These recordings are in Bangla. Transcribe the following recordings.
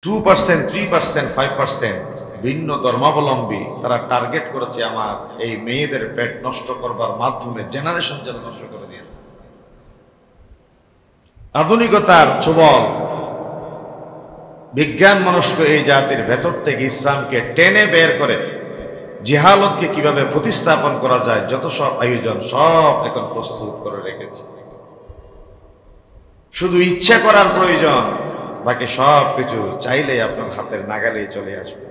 2%, 3%, 5% ভিন্ন ধর্মাবলম্বী তারা টার্গেট করেছে আমার এই মেয়েদের পেট নষ্ট করবার মাধ্যমে জেনারেশন যেন নষ্ট করে দিয়েছে। আধুনিকতার ছোবল বিজ্ঞান মনস্ক এই জাতির ভেতর থেকে ইসলামকে টেনে বের করে জিহালতকে কিভাবে প্রতিস্থাপন করা যায় যত সব আয়োজন সব এখন প্রস্তুত করে রেখেছে। শুধু ইচ্ছা করার প্রয়োজন, বাকি সব কিছু চাইলে আপনার হাতের নাগালেই চলে আসবে।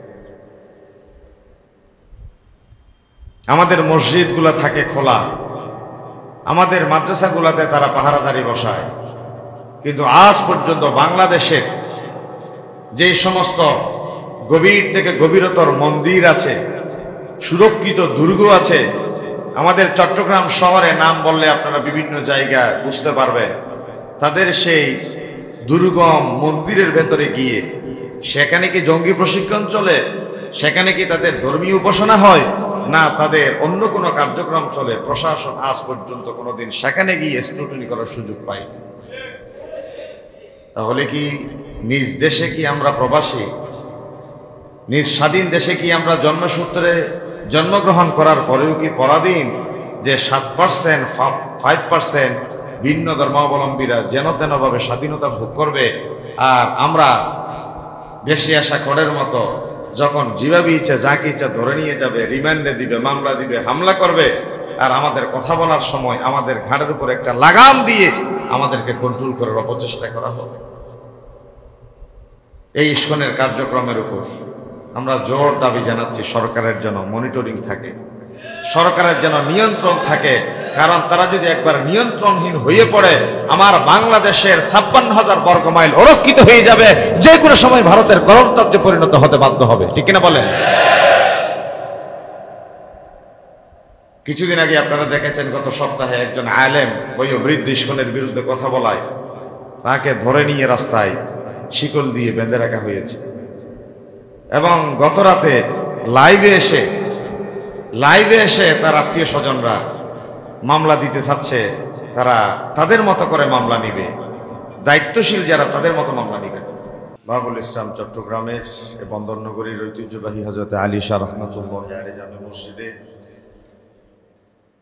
আমাদের মসজিদগুলো থাকে খোলা, আমাদের মাদ্রাসাগুলোতে তারা পাহারাদারি বসায়, কিন্তু আজ পর্যন্ত বাংলাদেশের যে সমস্ত গভীর থেকে গভীরতর মন্দির আছে, সুরক্ষিত দুর্গ আছে, আমাদের চট্টগ্রাম শহরে নাম বললে আপনারা বিভিন্ন জায়গায় বুঝতে পারবেন, তাদের সেই দুর্গম মন্দিরের ভেতরে গিয়ে সেখানে কি জঙ্গি প্রশিক্ষণ চলে, সেখানে কি তাদের ধর্মীয় উপাসনা হয়, না তাদের অন্য কোনো কার্যক্রম চলে, প্রশাসন আজ পর্যন্ত কোনোদিন সেখানে গিয়ে স্ক্রুটিনি করার সুযোগ পায়নি। তাহলে কি নিজ দেশে কি আমরা প্রবাসী, নিজ স্বাধীন দেশে কি আমরা জন্মসূত্রে জন্মগ্রহণ করার পরেও কি পরাধীন যে 7%, 5% ভিন্ন ধর্মাবলম্বীরা যেন তেনভাবে স্বাধীনতা ভোগ করবে, আর আমরা দেশে আসা করের মতো যখন যেভাবে ইচ্ছা যাকে ইচ্ছা ধরে নিয়ে যাবে, রিমান্ডে দিবে, মামলা দিবে, হামলা করবে, আর আমাদের কথা বলার সময় আমাদের ঘাড়ের উপর একটা লাগাম দিয়ে আমাদেরকে কন্ট্রোল করার অপচেষ্টা করা হবে। এই ইস্কনের কার্যক্রমের উপর আমরা জোর দাবি জানাচ্ছি সরকারের যেন মনিটরিং থাকে, সরকারের যেন নিয়ন্ত্রণ থাকে। কারণ তারা যদি একবার নিয়ন্ত্রণহীন হয়ে পড়ে, আমার বাংলাদেশের 56,000 বর্গ মাইল অরক্ষিত হয়ে যাবে, যে কোনো সময় ভারতের গণতন্ত্রে পরিণত হতে বাধ্য হবে। ঠিক কিনা বলেন? কিছুদিন আগে আপনারা দেখেছেন, গত সপ্তাহে একজন আলেম ওই বৃদ্ধ ইস্কনের বিরুদ্ধে কথা বলায় তাকে ধরে নিয়ে রাস্তায় শিকল দিয়ে বেঁধে রাখা হয়েছে, এবং গত রাতে লাইভে এসে তার আত্মীয় স্বজনরা মামলা দিতে চাচ্ছে, তারা তাদের মতো করে মামলা নিবে, দায়িত্বশীল যারা তাদের মতো মামলা নিবে। বাবুল ইসলাম চট্টগ্রামের বন্দরনগরীর ঐতিহ্যবাহী হযরত আলী শাহ রহমাতুল্লাহ আলাইহি জামে মসজিদে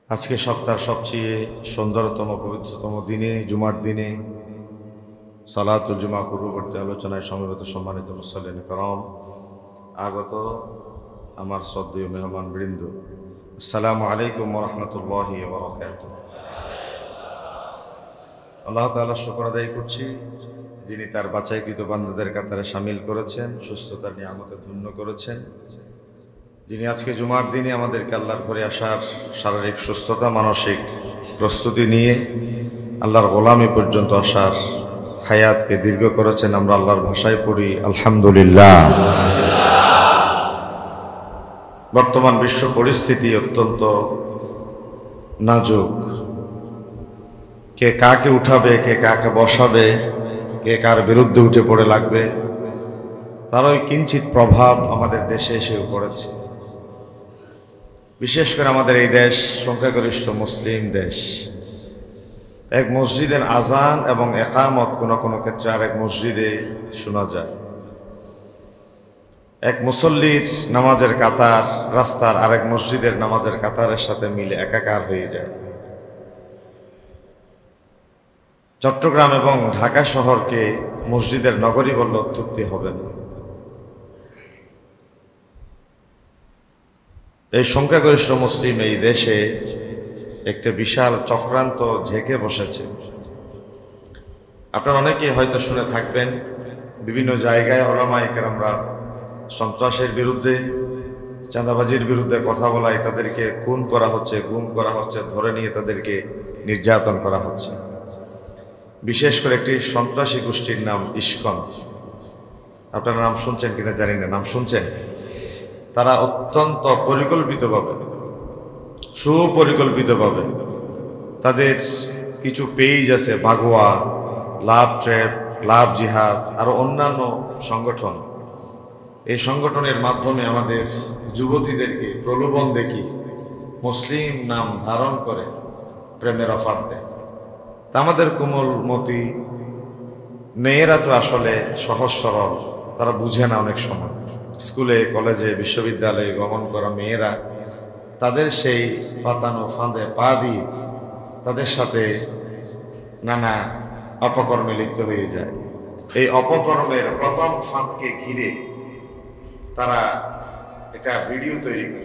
আজকে সপ্তাহের সবচেয়ে সুন্দরতম পবিত্রতম দিনে, জুমার দিনে সালাতুল জুমা পূর্ববর্তী আলোচনায় সমবেত সম্মানিত মুসল্লিন کرام, আগত আমার শ্রদ্ধেয় মেহমান বৃন্দ, আসসালামু আলাইকুম ওয়া রাহমাতুল্লাহি ওয়া বারাকাতুহু। আল্লাহ তাআলা শুকর আদায় করছি, যিনি তার বাছাইকৃত বান্দাদের কাতারে শামিল করেছেন, সুস্থতার নিয়ামতে ধন্য করেছেন, যিনি আজকে জুমার দিনে আমাদেরকে আল্লাহর ঘরে আসার শারীরিক সুস্থতা, মানসিক প্রস্তুতি নিয়ে আল্লাহর গোলামি পর্যন্ত আসার হায়াতকে দীর্ঘ করেছেন। আমরা আল্লাহর ভাষায় পড়ি আলহামদুলিল্লাহ। বর্তমান বিশ্ব পরিস্থিতি অত্যন্ত নাজুক, কে কাকে উঠাবে, কে কাকে বসাবে, কে কার বিরুদ্ধে উঠে পড়ে লাগবে, তারই কিঞ্চিত প্রভাব আমাদের দেশে এসে পড়েছে। বিশেষ করে আমাদের এই দেশ সংখ্যাগরিষ্ঠ মুসলিম দেশ। এক মসজিদের আজান এবং একামত কোনো কোনো ক্ষেত্রে আরেক মসজিদে শোনা যায়, এক মুসল্লির নামাজের কাতার রাস্তার আরেক মসজিদের নামাজের কাতারের সাথে মিলে একাকার হয়ে যায়। চট্টগ্রাম এবং ঢাকা শহরকে মসজিদের নগরী বললে অত্যুক্তি হবে না। এই সংখ্যাগরিষ্ঠ মুসলিম এই দেশে একটা বিশাল চক্রান্ত ঝেঁকে বসেছে। আপনারা অনেকেই হয়তো শুনে থাকবেন, বিভিন্ন জায়গায় উলামায়ে কেরামরা সন্ত্রাসের বিরুদ্ধে, চাঁদাবাজির বিরুদ্ধে কথা বলায় তাদেরকে খুন করা হচ্ছে, গুম করা হচ্ছে, ধরে নিয়ে তাদেরকে নির্যাতন করা হচ্ছে। বিশেষ করে একটি সন্ত্রাসী গোষ্ঠীর নাম ইস্কন। আপনারা নাম শুনছেন কিনা জানি না, নাম শুনছেন? তারা অত্যন্ত সুপরিকল্পিতভাবে তাদের কিছু পেজ আছে, ভাগোয়া, লাভ ট্র্যাপ, লাভ জিহাদ, আরো অন্যান্য সংগঠন। এই সংগঠনের মাধ্যমে আমাদের যুবতীদেরকে প্রলোভন দেখিয়ে মুসলিম নাম ধারণ করে প্রেমের অফার দেয়। তা আমাদের কোমলমতি মেয়েরা তো আসলে সহজ সরল, তারা বুঝে না অনেক সময়। স্কুলে কলেজে বিশ্ববিদ্যালয়ে গমন করা মেয়েরা তাদের সেই পাতানো ফাঁদে পা দিয়ে তাদের সাথে নানা অপকর্মে লিপ্ত হয়ে যায়। এই অপকর্মের প্রথম ফাঁদকে ঘিরে তারা একটা ভিডিও তৈরি করে।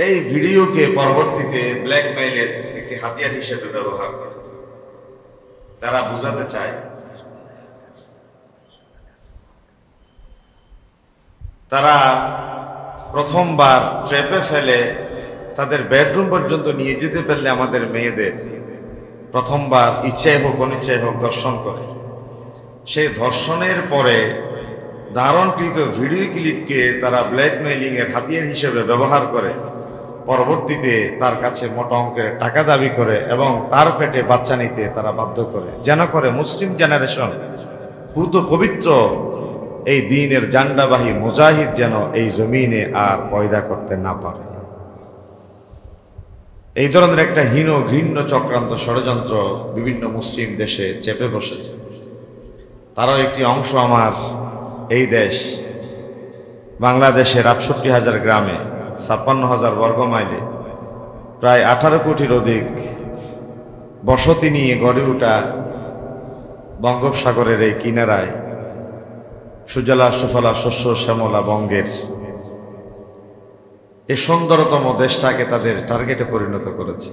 এই ভিডিওকে পরবর্তীতে ব্ল্যাকমেইলের একটি হাতিয়ার হিসেবে ব্যবহার করে। তারা বুঝাতে চায় তারা প্রথমবার ট্র্যাপে ফেলে তাদের বেডরুম পর্যন্ত নিয়ে যেতে পারলে আমাদের মেয়েদের প্রথমবার ইচ্ছায় হোক অনিচ্ছায় হোক ধর্ষণ করে। সেই ধর্ষণের পরে ধারণকৃত ভিডিও ক্লিপকে তারা ব্ল্যাকমেইলিং এর হাতিয়ার হিসেবে ব্যবহার করে। পরবর্তীতে তার কাছে মোটা অঙ্কের টাকা দাবি করে এবং তার পেটে বাচ্চা নিতে তারা বাধ্য করে, যেন করে মুসলিম জেনারেশন পূত পবিত্র এই দ্বীনের জান্ডাবাহী মুজাহিদ যেন এই জমিনে আর পয়দা করতে না পারে। এই ধরনের একটা হীন ঘৃণ্য চক্রান্ত ষড়যন্ত্র বিভিন্ন মুসলিম দেশে চেপে বসেছে। তারও একটি অংশ আমার এই দেশ বাংলাদেশের ৬৮,০০০ গ্রামে ৫৬,০০০ বর্গ মাইলে প্রায় ১৮ কোটির অধিক বসতি নিয়ে গড়ে ওঠা বঙ্গোপসাগরের এই কিনারায় সুজলা সুফলা শস্য শ্যামলা বঙ্গের এই সুন্দরতম দেশটাকে তাদের টার্গেটে পরিণত করেছে।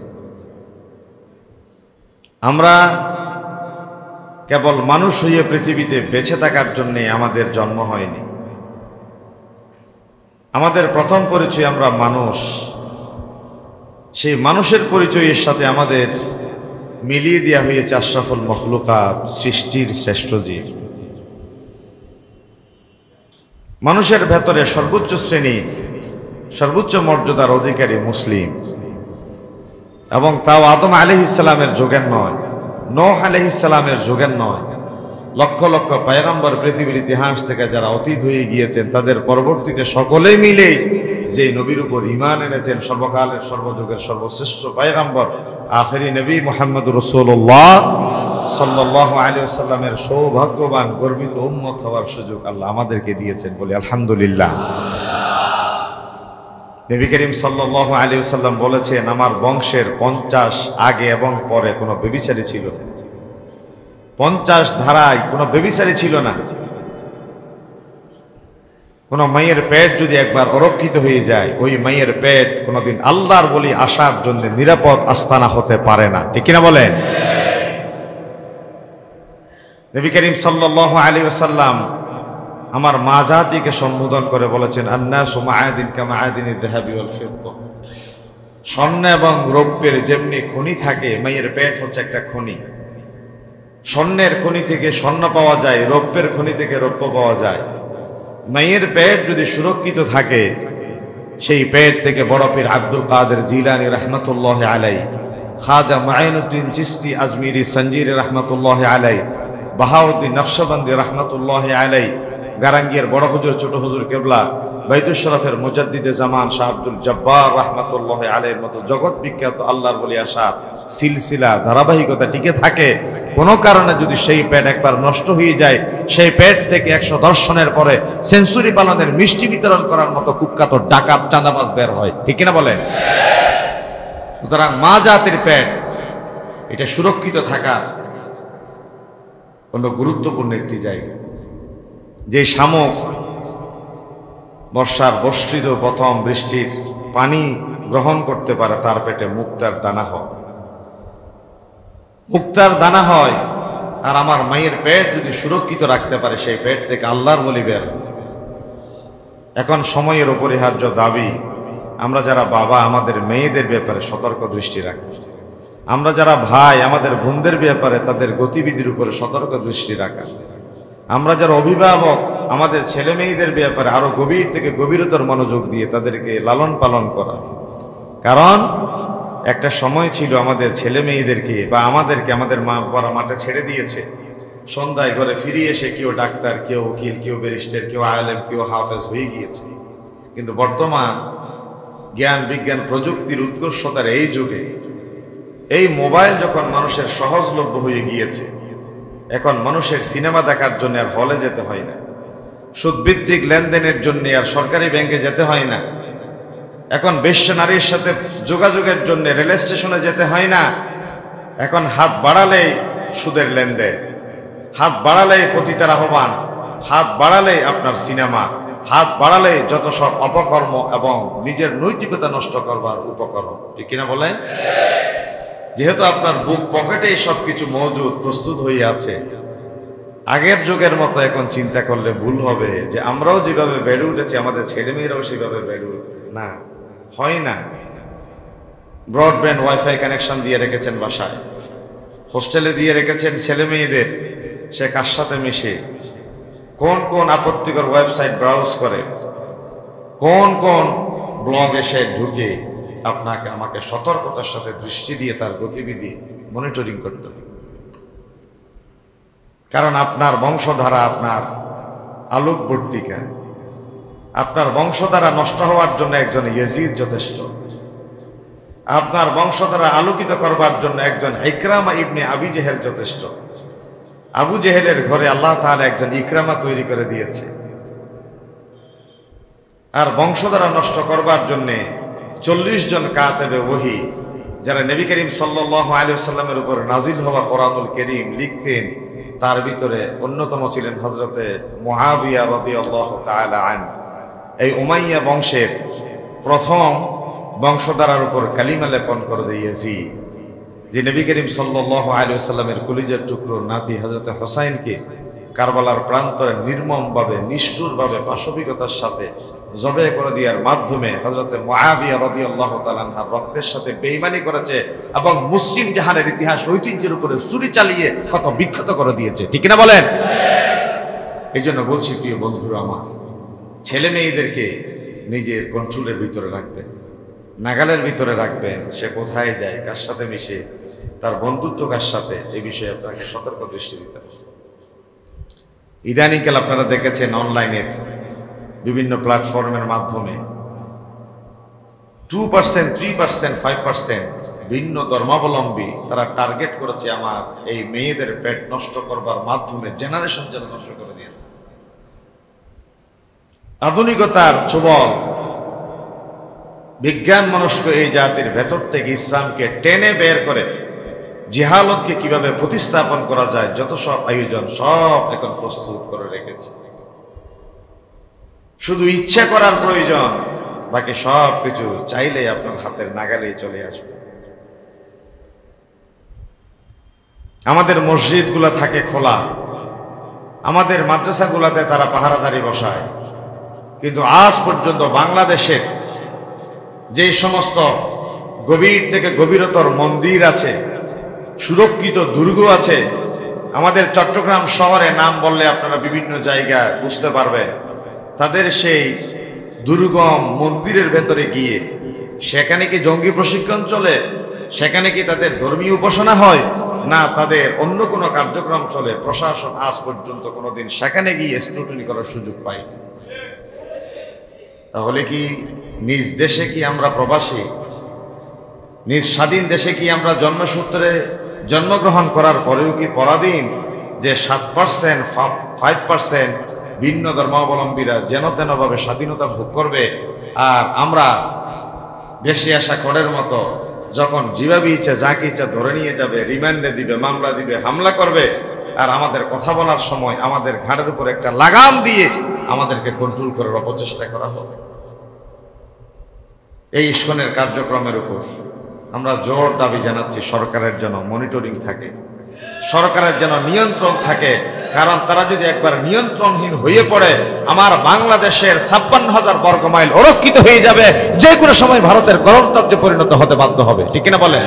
আমরা কেবল মানুষ হয়ে পৃথিবীতে বেঁচে থাকার জন্যে আমাদের জন্ম হয়নি। আমাদের প্রথম পরিচয় আমরা মানুষ। সেই মানুষের পরিচয়ের সাথে আমাদের মিলিয়ে দেওয়া হয়েছে আশরাফুল মখলুকাত, সৃষ্টির শ্রেষ্ঠ জীব। মানুষের ভেতরে সর্বোচ্চ শ্রেণী সর্বোচ্চ মর্যাদার অধিকারী মুসলিম, এবং তাও আদম আলাইহিস সালামের যুগের নয়, নূহ আলাইহিস সালামের যুগের নয়। লক্ষ লক্ষ পয়গম্বর পৃথিবীর ইতিহাস থেকে যারা অতীত হয়ে গিয়েছেন তাদের পরবর্তীতে সকলেই মিলে যে নবীর উপর ঈমান এনেছেন, সর্বকালের সর্বযুগের সর্বশ্রেষ্ঠ পয়গম্বর আখেরি নবী মুহাম্মদুর রাসূলুল্লাহ সাল্লাল্লাহু আলাইহি ওয়াসাল্লামের সৌভাগ্যবান গর্বিত উম্মত হওয়ার সুযোগ আল্লাহ আমাদেরকে দিয়েছেন, বলি আলহামদুলিল্লাহ। নবী করিম সাল্লাল্লাহু আলাইহি ওয়াসাল্লাম বলেছেন, আমার বংশের 50 আগে এবং পরে কোনো ব্যভিচারী ছিল না। 50 ধারায় কোনো ব্যভিচারী ছিল না। কোন মায়ের পেট যদি একবার অরক্ষিত হয়ে যায়, ওই মায়ের পেট কোনোদিন আল্লাহর বলি আসার জন্য নিরাপদ আস্তানা হতে পারে না, ঠিক কিনা বলেন? নবী করিম সাল্লাল্লাহু আলাইহি ওয়াসাল্লাম আমার মা জাতিকে সম্বোধন করে বলেছেন, আন্নাসু মাআদিন কামাআদিনিদ যাহাবি ওয়াল ফিদ্দা। স্বর্ণ এবং রৌপ্যের যেমনি খনি থাকে, মায়ের পেট হচ্ছে একটা খনি। স্বর্ণের খনি থেকে স্বর্ণ পাওয়া যায়, রৌপ্যের খনি থেকে রৌপ্য পাওয়া যায়। মায়ের পেট যদি সুরক্ষিত থাকে, সেই পেট থেকে বড় পীর আব্দুল কাদের জিলানী রাহমাতুল্লাহ আলাই, খাজা মাইনুদ্দিন চিশতি আজমিরি সঞ্জিরি রাহমাতুল্লাহ আলাই, বাহাউদ্দিন নকশবন্দি রাহমাতুল্লাহ আলাই, গারাঙ্গীর বড় হুজুর ছোট হুজুর কেবলা, বাইতুল শরফের মুজাদ্দিদে জামান শাহ আব্দুল জব্বার রাহমাতুল্লাহ আলাইহির মতো জগৎ বিখ্যাত আল্লাহর ওলি আসার সিলসিলা ধারাবাহিকতা টিকে থাকে। কোনো কারণে যদি সেই পেট একবার নষ্ট হয়ে যায়, সেই পেট থেকে 100 দর্শনের পরে সেঞ্চুরি পালনের মিষ্টি বিতরণ করার মতো কুখ্যাত ডাকাত চাঁদাবাজ বের হয়, ঠিক কিনা বলেন? সুতরাং মা জাতির পেট এটা সুরক্ষিত থাকা কোনো গুরুত্বপূর্ণ একটি জায়গা। যে শামুক বর্ষার বর্ষিত প্রথম বৃষ্টির পানি গ্রহণ করতে পারে, তার পেটে মুক্তার দানা হয়। মুক্তার দানা হয়। আর আমার মায়ের পেট যদি সুরক্ষিত রাখতে পারে, সেই পেট থেকে আল্লাহর ওলি বের। এখন সময়ের অপরিহার্য দাবি, আমরা যারা বাবা আমাদের মেয়েদের ব্যাপারে সতর্ক দৃষ্টি রাখি। আমরা যারা ভাই আমাদের বোনদের ব্যাপারে তাদের গতিবিধির উপরে সতর্ক দৃষ্টি রাখা। আমরা যারা অভিভাবক আমাদের ছেলে মেয়েদের ব্যাপারে আরো গভীর থেকে গভীরতর মনোযোগ দিয়ে তাদেরকে লালন পালন করা। কারণ একটা সময় ছিল আমাদের ছেলে মেয়েদেরকে বা আমাদেরকে আমাদের মা বাবারা মাঠে ছেড়ে দিয়েছে, সন্ধ্যায় ঘরে ফিরে এসে কেউ ডাক্তার, কেউ উকিল, কেউ ব্যারিস্টার, কেউ আলেম, কেউ হাফেজ হয়ে গিয়েছে। কিন্তু বর্তমান জ্ঞান বিজ্ঞান প্রযুক্তির উৎকর্ষতার এই যুগে এই মোবাইল যখন মানুষের সহজলভ্য হয়ে গিয়েছে, এখন মানুষের সিনেমা দেখার জন্য আর হলে যেতে হয় না, সুদভিত্তিক লেনদেনের জন্য আর সরকারি ব্যাংকে যেতে হয় না, এখন বেশ্য নারীর সাথে যোগাযোগের জন্য রেল স্টেশনে যেতে হয় না, এখন হাত বাড়ালেই সুদের লেনদেন, হাত বাড়ালেই পতিতার আহ্বান, হাত বাড়ালেই আপনার সিনেমা, হাত বাড়ালে যত সব অপকর্ম এবং নিজের নৈতিকতা নষ্ট করবার উপকরণ, ঠিক কিনা বলেন? যেহেতু আপনার বুক পকেটেই সবকিছু মজুদ প্রস্তুত হয়ে আছে, আগের যুগের মতো এখন চিন্তা করলে ভুল হবে যে আমরাও যেভাবে বেড়ে উঠেছি আমাদের ছেলেমেয়েরাও সেভাবে বেড়ে উঠবে না, হয় না। ব্রডব্যান্ড ওয়াইফাই কানেকশন দিয়ে রেখেছেন বাসায়, হোস্টেলে দিয়ে রেখেছেন ছেলে মেয়েদের, সে কার সাথে মিশে, কোন কোন আপত্তিকর ওয়েবসাইট ব্রাউজ করে, কোন কোন ব্লগে সে ঢুকে, আপনাকে আমাকে সতর্কতার সাথে দৃষ্টি দিয়ে তার গতিবিধি মনিটরিং করতে হবে। কারণ আপনার বংশধারা আপনার আলোকবর্তিকা, আপনার বংশধারা নষ্ট হওয়ার জন্য একজন ইয়াজিদ যথেষ্ট, আপনার বংশধারা আলোকিত করবার জন্য একজন ইকরামা ইবনে আবি জেহেল যথেষ্ট। আবু জেহেলের ঘরে আল্লাহ তাআলা একজন ইকরামা তৈরি করে দিয়েছে। আর বংশধারা নষ্ট করবার জন্য 40 জন কাতেবে ওহী যারা নবী করিম সাল্লাল্লাহু আলাইহি ওয়াসাল্লামের উপর নাজিল হওয়া কোরআনুল কারীম লিখতেন, তার ভিতরে অন্যতম ছিলেন হযরতে মুআবিয়া রাদিয়াল্লাহু তাআলা আনহু। এই উমাইয়া বংশের প্রথম বংশধারার উপর কালিমা লেপন করে দিয়েছি, যে নবী করিম সাল্লাল্লাহু আলাইহি ওয়াসাল্লামের কলিজার টুকরো নাতি হযরত হুসাইনকে কারবালার প্রান্তরে নির্মমভাবে নিষ্ঠুরভাবে পাশবিকতার সাথে জবে করে দেওয়ার মাধ্যমে হযরত মুআবিয়া রাদিয়াল্লাহু তাআলা আনহার রক্তের সাথে বেঈমানি করেছে এবং মুসলিম জাহানের ইতিহাস ঐতিহ্যের উপরে ছুরি চালিয়ে কত বিখ্যাত করে দিয়েছে, ঠিক না বলেন? এই জন্য বলছি প্রিয় বন্ধুরা আমার, ছেলে মেয়েদেরকে নিজের কন্ট্রোলের ভিতরে রাখবেন, নাগালের ভিতরে রাখবেন। সে কোথায় যায়, কার সাথে মিশে, তার বন্ধুত্ব কার সাথে, এই বিষয়ে আপনাকে সতর্ক দৃষ্টি দিতে হবে। ইদানিংকাল আপনারা দেখেছেন অনলাইনের বিভিন্ন প্ল্যাটফর্মের মাধ্যমে 2%, 3%, 5% ভিন্ন ধর্মাবলম্বী তারা টার্গেট করেছে আমার এই মেয়েদের পেট নষ্ট করবার মাধ্যমে জেনারেশন যেন নষ্ট করে দিয়েছে। আধুনিকতার ছোবল বিজ্ঞান মনস্ক এই জাতির ভেতর থেকে ইসলামকে টেনে বের করে জিহালতকে কিভাবে প্রতিস্থাপন করা যায়, যত সব আয়োজন সব এখন প্রস্তুত করে রেখেছে। শুধু ইচ্ছা করার প্রয়োজন, বাকি সব কিছু চাইলে আপনার হাতের নাগালেই চলে আসবে। আমাদের মসজিদগুলো থাকে খোলা, আমাদের মাদ্রাসাগুলোতে তারা পাহারাদারি বসায়, কিন্তু আজ পর্যন্ত বাংলাদেশের যে সমস্ত গভীর থেকে গভীরতর মন্দির আছে, সুরক্ষিত দুর্গ আছে, আমাদের চট্টগ্রাম শহরে নাম বললে আপনারা বিভিন্ন জায়গায় বুঝতে পারবেন, তাদের সেই দুর্গম মন্দিরের ভেতরে গিয়ে সেখানে কি জঙ্গি প্রশিক্ষণ চলে, সেখানে কি তাদের ধর্মীয় উপাসনা হয়, না তাদের অন্য কোনো কার্যক্রম চলে, প্রশাসন আজ পর্যন্ত কোনোদিন সেখানে গিয়ে স্ক্রুটিনি করার সুযোগ পায়। তাহলে কি নিজ দেশে কি আমরা প্রবাসী, নিজ স্বাধীন দেশে কি আমরা জন্মসূত্রে জন্মগ্রহণ করার পরেও কি পরাধীন যে 7%, 5% ভিন্ন ধর্মাবলম্বীরা যেন তেনভাবে স্বাধীনতা ভোগ করবে, আর আমরা দেশে আসা করের মতো যখন যেভাবে ইচ্ছা যাকে ইচ্ছা ধরে নিয়ে যাবে, রিমান্ডে দিবে, মামলা দিবে, হামলা করবে, আর আমাদের কথা বলার সময় আমাদের ঘাড়ের উপর একটা লাগাম দিয়ে আমাদেরকে কন্ট্রোল করার অপচেষ্টা করা হবে। এই ইস্কনের কার্যক্রমের উপর আমরা জোর দাবি জানাচ্ছি সরকারের যেন মনিটরিং থাকে, সরকারের যেন নিয়ন্ত্রণ থাকে। কারণ তারা যদি একবার নিয়ন্ত্রণহীন হয়ে পড়ে, আমার বাংলাদেশের 56,000 বর্গ মাইল অরক্ষিত হয়ে যাবে, যে কোনো সময় ভারতের গণতন্ত্রে পরিণত হতে বাধ্য হবে, ঠিক কিনা বলেন?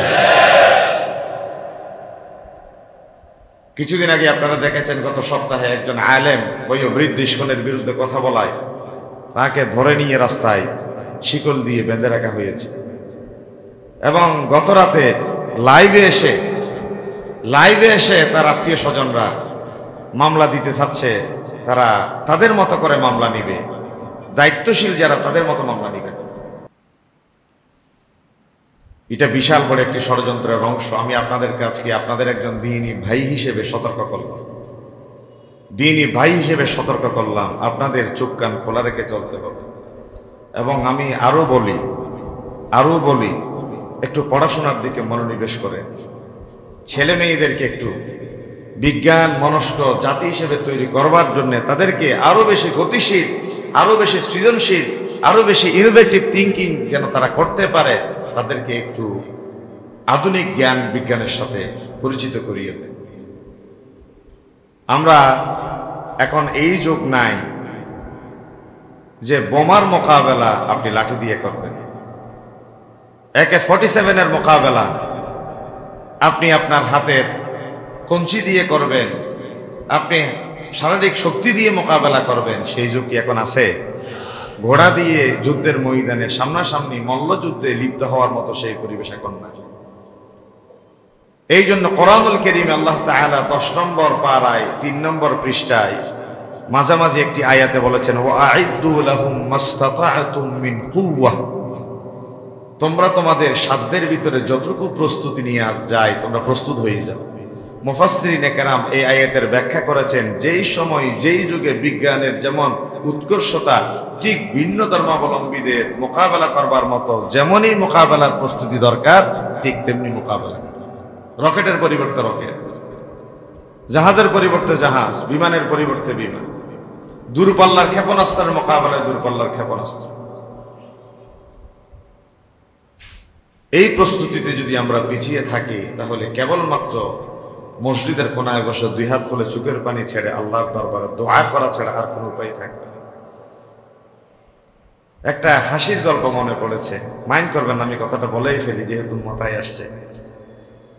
কিছুদিন আগে আপনারা দেখেছেন, গত সপ্তাহে একজন আলেম ওই বৃদ্ধ ইস্কনের বিরুদ্ধে কথা বলায় তাকে ধরে নিয়ে রাস্তায় শিকল দিয়ে বেঁধে রাখা হয়েছে। এবং গত রাতে লাইভে এসে তার আত্মীয় স্বজনরা মামলা দিতে চাচ্ছে, তারা তাদের মতো করে মামলা নিবে, দায়িত্বশীল যারা তাদের মতো মামলা নিবে। এটা বিশাল বড় একটি ষড়যন্ত্রের অংশ। আমি আপনাদের কাছে আপনাদের একজন দ্বীনী ভাই হিসেবে সতর্ক করব। দিনই ভাই হিসেবে সতর্ক করলাম, আপনাদের চোখ কান খোলা রেখে চলতে হবে। এবং আমি আরো বলি একটু পড়াশোনার দিকে মনোনিবেশ করেন। ছেলে মেয়েদেরকে একটু বিজ্ঞান মনস্ক জাতি হিসেবে তৈরি করবার জন্য তাদেরকে আরো বেশি গতিশীল, আরো বেশি সৃজনশীল, আরো বেশি ইনোভেটিভ থিঙ্কিং যেন তারা করতে পারে, তাদেরকে একটু আধুনিক জ্ঞান বিজ্ঞানের সাথে পরিচিত করিয়ে দেন। আমরা এখন এই যুগ নাই যে বোমার মোকাবেলা আপনি লাঠি দিয়ে করবেন, AK-47 মোকাবেলা আপনি আপনার হাতের কঞ্চি দিয়ে করবেন, আপনি শারীরিক শক্তি দিয়ে মোকাবেলা করবেন। সেই যুগ কি এখন আছে? ঘোড়া দিয়ে যুদ্ধের ময়দানে সামনাসামনি মল্লযুদ্ধে লিপ্ত হওয়ার মতো সেই পরিবেশ এখন না। এই জন্য কোরআনুল কারীমে আল্লাহ তাআলা 10 নম্বর পারায় 3 নম্বর পৃষ্ঠায় মাঝামাঝি একটি আয়াতে বলেছেন, ওয়া'আইদ্দু লাহুম মাসতাতা'তুম মিন কুওয়া, তোমরা তোমাদের সাধ্যের ভিতরে যতটুকু প্রস্তুতি নিয়ে যায় তোমরা প্রস্তুত হয়ে যাও। মুফাসসিরিনে কেরাম এই আয়াতের ব্যাখ্যা করেছেন, যেই সময় যেই যুগে বিজ্ঞানের যেমন উৎকর্ষতা, ঠিক ভিন্ন ধর্মাবলম্বীদের মোকাবেলা করবার মতো যেমনই মোকাবেলার প্রস্তুতি দরকার, ঠিক তেমনি মোকাবেলা। রকেটের পরিবর্তে রকেট, জাহাজের পরিবর্তে জাহাজ, বিমানের পরিবর্তে বিমান, দূরপাল্লার ক্ষেপণাস্ত্রের মোকাবেলায় দূরপাল্লার ক্ষেপণাস্ত্র। এই প্রস্তুতিতে যদি আমরা পিছিয়ে থাকি তাহলে কেবলমাত্র মসজিদের কোনায় বসে 2 হাত তুলে চোখের পানি ছেড়ে আল্লাহর দরবারে দোয়া করা ছাড়া আর কোনো উপায় থাকবে না। একটা হাসির গল্প মনে পড়েছে, মাইন্ড করবেন না, আমি কথাটা বলেই ফেলি যেহেতু মাথায় আসছে।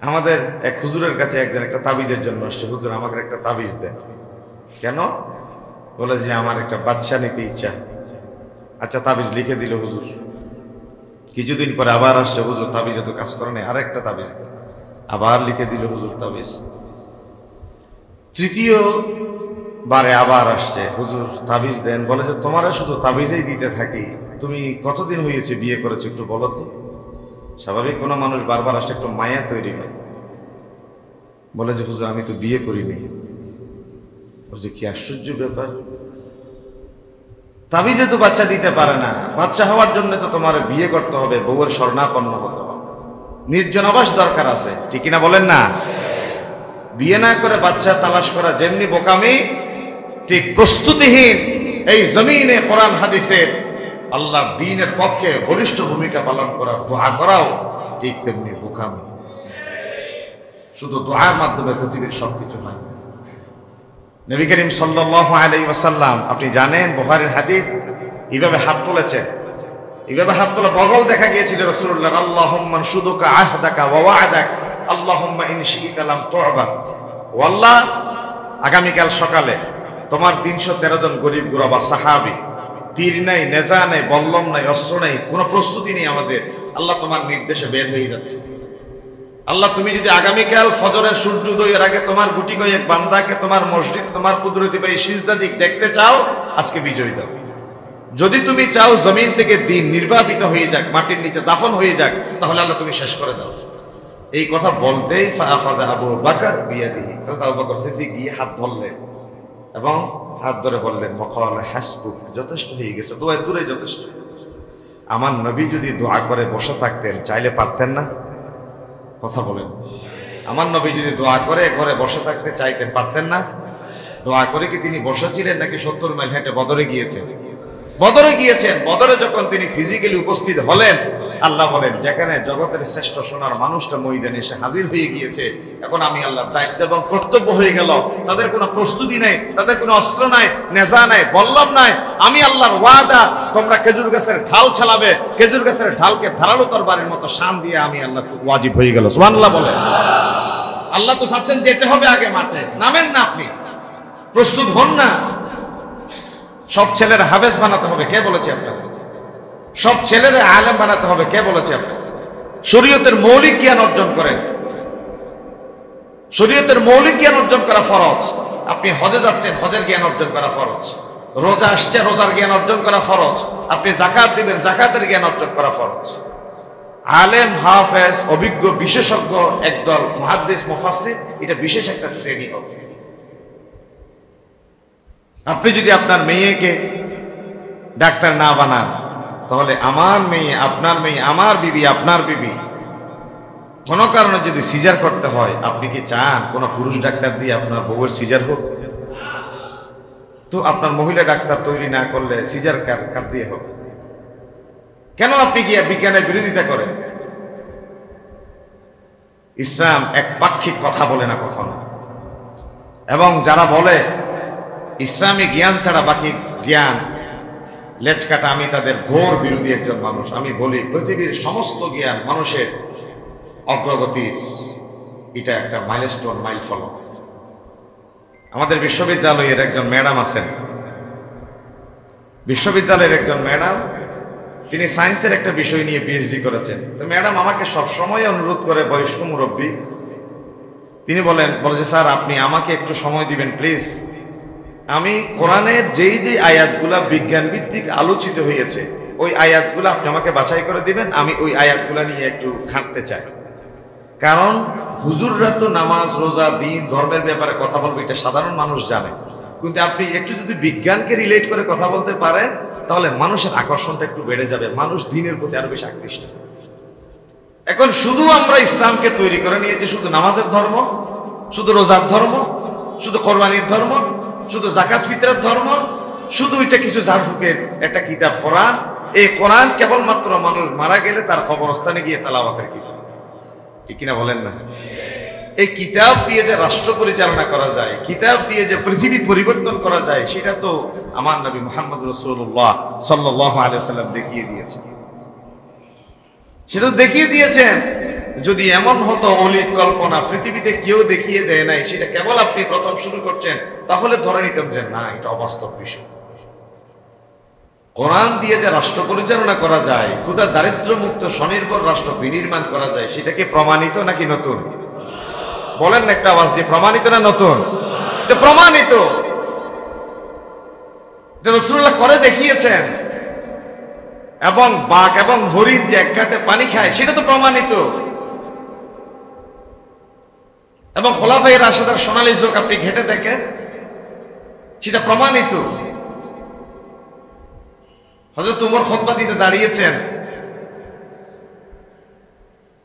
আমাদের এক হুজুরের কাছে একজন একটা তাবিজের জন্য আসছে, হুজুর আমাকে একটা তাবিজ দেন। কেন? বলে যে আমার একটা বাচ্চা নিতে ইচ্ছা। আচ্ছা তাবিজ লিখে দিল হুজুর। কিছুদিন পরে আবার আসছে, হুজুর তাবিজে তো কাজ করে নাই, আরেকটা তাবিজ দেন। আবার লিখে দিল হুজুর তাবিজ। তৃতীয় বারে আবার আসছে, হুজুর তাবিজ দেন। বলে যে তোমারে শুধু তাবিজেই দিতে থাকি, তুমি কতদিন হয়েছে বিয়ে করেছো একটু বলো তো। স্বাভাবিক কোনো মানুষ বারবার আসলে একটু মায়া তৈরি হয়। বলে যে হুজুর আমি তো বিয়ে করিনি। বলছে কি আশ্চর্য ব্যাপার, তাবিজে তো বাচ্চা দিতে পারে না, বাচ্চা হওয়ার জন্য তো তোমার বিয়ে করতে হবে, বউয়ের শরণাপন্ন হতে হবে, নির্জনাবাস দরকার আছে, ঠিক কিনা বলেন না? বিয়ে না করে বাচ্চা তালাশ করা যেমনি বোকামি, ঠিক প্রস্তুতিহীন এই জমিনে কোরআন হাদিসের আল্লাহর দ্বীনের পক্ষে বলিষ্ঠ ভূমিকা পালন করার দোয়া করাও ঠিক তেমনি বোকামি। শুধু দোয়ার মাধ্যমে পৃথিবীর সবকিছু হয়। নবী করিম সাল্লাল্লাহু আলাইহি ওয়াসাল্লাম আপনি জানেন বুখারীর হাদিস, এইভাবে হাত তুলেছেন, এইভাবে হাত তোলা বগল দেখা গিয়েছিল রাসূলুল্লাহ, আল্লাহুম্মা নশুদুকা আহদাকা ওয়া ওয়া'দাক আল্লাহুম্মা ইন শি'তা লাম তু'বাদ। ও আল্লাহ, আগামীকাল সকালে তোমার 313 জন গরিব গুরবা সাহাবী, তীর নাই, নেজা নাই, বল্লম নাই, অস্ত্র নাই, কোনো প্রস্তুতি নেই আমাদের, আল্লাহ তোমার নির্দেশে বের হয়ে যাচ্ছে। আল্লাহ তুমি যদি আগামীকাল ফজরের সূর্যোদয়ের আগে তোমার গুটি কয়েক বান্দাকে তোমার মসজিদ তোমার কুদরতি পাই সিজদা দিক দেখতে চাও, আজকে বিজয়ী দাও। যদি তুমি চাও জমিন থেকে দিন নির্বাপিত হয়ে যাক, মাটির নিচে দাফন হয়ে যাক, তাহলে আল্লাহ তুমি শেষ করে দাও। এই কথা বলতেই ফাআখাযা আবু বকর বিয়াদিহি, হযরত আবু বকর সিদ্দিক গিয়ে হাত ধরলেন এবং হাত ধরে বললেন ওয়াকালা হাসবুক, যথেষ্ট হয়ে গেছে, দোয়া দূরে যথেষ্ট। আমার নবী যদি দোয়া করে বসে থাকতেন, চাইলে পারতেন না? কথা বলেন, আমার নবী যদি দোয়া করে ঘরে বসে থাকতে চাইতেন, পারতেন না? দোয়া করে কি তিনি বসেছিলেন নাকি 70 মাইল হেঁটে বদরে গিয়েছেন? বদরে গিয়েছেন। বদরে যখন তিনি ফিজিক্যালি উপস্থিত হলেন, আল্লাহ বলেন যেখানে জগতের শ্রেষ্ঠ সোনার মানুষটা ময়দানে এসে হাজির হয়ে গিয়েছে, এখন আমি আল্লাহর দায়িত্ব এবং কর্তব্য হয়ে গেল। তাদের কোনো প্রস্তুতি নেই, তাদের কোনো অস্ত্র নাই, নেজা নাই, বল্লম নাই। আমি আল্লাহর ওয়াদা, তোমরা খেজুর গাছের ঢাল চালাবে, খেজুর গাছের ঢালকে ধারালো তরবারির মতো শান দিয়ে আমি আল্লাহ ওয়াজিব হয়ে গেল। সুবহানাল্লাহ বলে। আল্লাহ তো চাচ্ছেন যেতে হবে আগে মাঠে, নামেন না আপনি, প্রস্তুত হন না। সব ছেলের হাফেজ বানাতে হবে, কে বলেছে আপনাকে? সব ছেলের আলেম বানাতে হবে, কে বলেছে আপনাকে? শরীয়তের মৌলিক জ্ঞান অর্জন করেন, শরীয়তের মৌলিক জ্ঞান অর্জন করা ফরজ। আপনি হজে যাচ্ছেন, হজের জ্ঞান অর্জন করা ফরজ। রোজা আসছে, রোজার জ্ঞান অর্জন করা ফরজ। আপনি যাকাত দিবেন, যাকাতের জ্ঞান অর্জন করা ফরজ। আলেম, হাফেজ, অভিজ্ঞ, বিশেষজ্ঞ একদল, মুহাদ্দিস, মুফাসসির, এটা বিশেষ একটা শ্রেণী হবে। আপনি যদি আপনার মেয়েকে ডাক্তার না বানান, তাহলে আমার মেয়ে, আপনার মেয়ে, আমার বিবি, আপনার বিবি কোনো কারণে যদি সিজার করতে হয়, আপনি কি চান কোনো পুরুষ ডাক্তার দিয়ে আপনার বউয়ের সিজার হোক? তো আপনার মহিলা ডাক্তার তৈরি না করলে সিজার কার দিয়ে হবে? কেন আপনি গিয়ে বিজ্ঞানের বিরোধিতা করেন? ইসলাম একপাক্ষিক কথা বলে না কখনো। এবং যারা বলে ইসলামী জ্ঞান ছাড়া বাকি জ্ঞান লেজ কাটা, আমি তাদের ঘোর বিরোধী একজন মানুষ। আমি বলি পৃথিবীর সমস্ত জ্ঞান মানুষের অগ্রগতির এটা একটা মাইলস্টোন, মাইল ফলক। আমাদের বিশ্ববিদ্যালয়ের একজন ম্যাডাম আছেন, বিশ্ববিদ্যালয়ের একজন ম্যাডাম, তিনি সায়েন্সের একটা বিষয় নিয়ে পিএইচডি করেছেন। তো ম্যাডাম আমাকে সবসময় অনুরোধ করে, বয়স্ক মুরব্বী, তিনি বলে যে স্যার আপনি আমাকে একটু সময় দিবেন প্লিজ, আমি কোরআনের যেই আয়াতগুলা বিজ্ঞান ভিত্তিক আলোচিত হয়েছে ওই আয়াতগুলো আপনি আমাকে বাছাই করে দিবেন, আমি ওই আয়াতগুলা নিয়ে একটু ঘাঁটতে চাই। কারণ হুজুররা তো নামাজ, রোজা, দিন, ধর্মের ব্যাপারে কথা বলবে এটা সাধারণ মানুষ জানে, কিন্তু আপনি একটু যদি বিজ্ঞানকে রিলেট করে কথা বলতে পারেন তাহলে মানুষের আকর্ষণটা একটু বেড়ে যাবে, মানুষ দিনের প্রতি আরো বেশি আকৃষ্ট। এখন শুধু আমরা ইসলামকে তৈরি করে নিয়েছি শুধু নামাজের ধর্ম, শুধু রোজার ধর্ম, শুধু কোরবানির ধর্ম, শুধু জাকাত ফিতরার ধর্ম, শুধু এটা কিছু ঝাড়ফুকের একটা কিতাব কোরআন। এই কোরআন কেবলমাত্র মানুষ মারা গেলে তার কবরস্থানে গিয়ে তেলাওয়াতের কিতাব, ঠিক কিনা বলেন না? এই কিতাব দিয়ে যে রাষ্ট্র পরিচালনা করা যায়, কিতাব দিয়ে যে পৃথিবী পরিবর্তন করা যায়, সেটা তো আমার নবী মুহাম্মদ রাসূলুল্লাহ সাল্লাল্লাহু আলাইহি ওয়াসাল্লাম দেখিয়ে দিয়েছেন। সেটা দেখিয়ে দিয়েছেন। যদি এমন হতো অলীক কল্পনা পৃথিবীতে কেউ দেখিয়ে দেয় নাই, সেটা কেবল আপনি প্রথম শুরু করছেন, তাহলে ধরে নিতাম যে না, এটা অবাস্তব বিষয়। কোরআন দিয়ে যে রাষ্ট্র পরিচালনা করা যায়, ক্ষুধা দারিদ্র মুক্ত স্বনির্ভর রাষ্ট্র বিনির্মাণ করা যায়, সেটা কি প্রমাণিত নাকি নতুন? বলেন না একটা আওয়াজ দিয়ে, প্রমাণিত না নতুন? এটা প্রমাণিত, এটা রাসূলুল্লাহ করে দেখিয়েছেন। এবং বাঘ এবং হরিণ যে এক ঘাটে পানি খায়, সেটা তো প্রমাণিত। এবং খোলাফায়ে রাশেদার সোনালী যুগ আপনি ঘেটে দেখেন, সেটা প্রমাণিত। হযরত ওমর খুতবা দিতে দাঁড়িয়েছেন,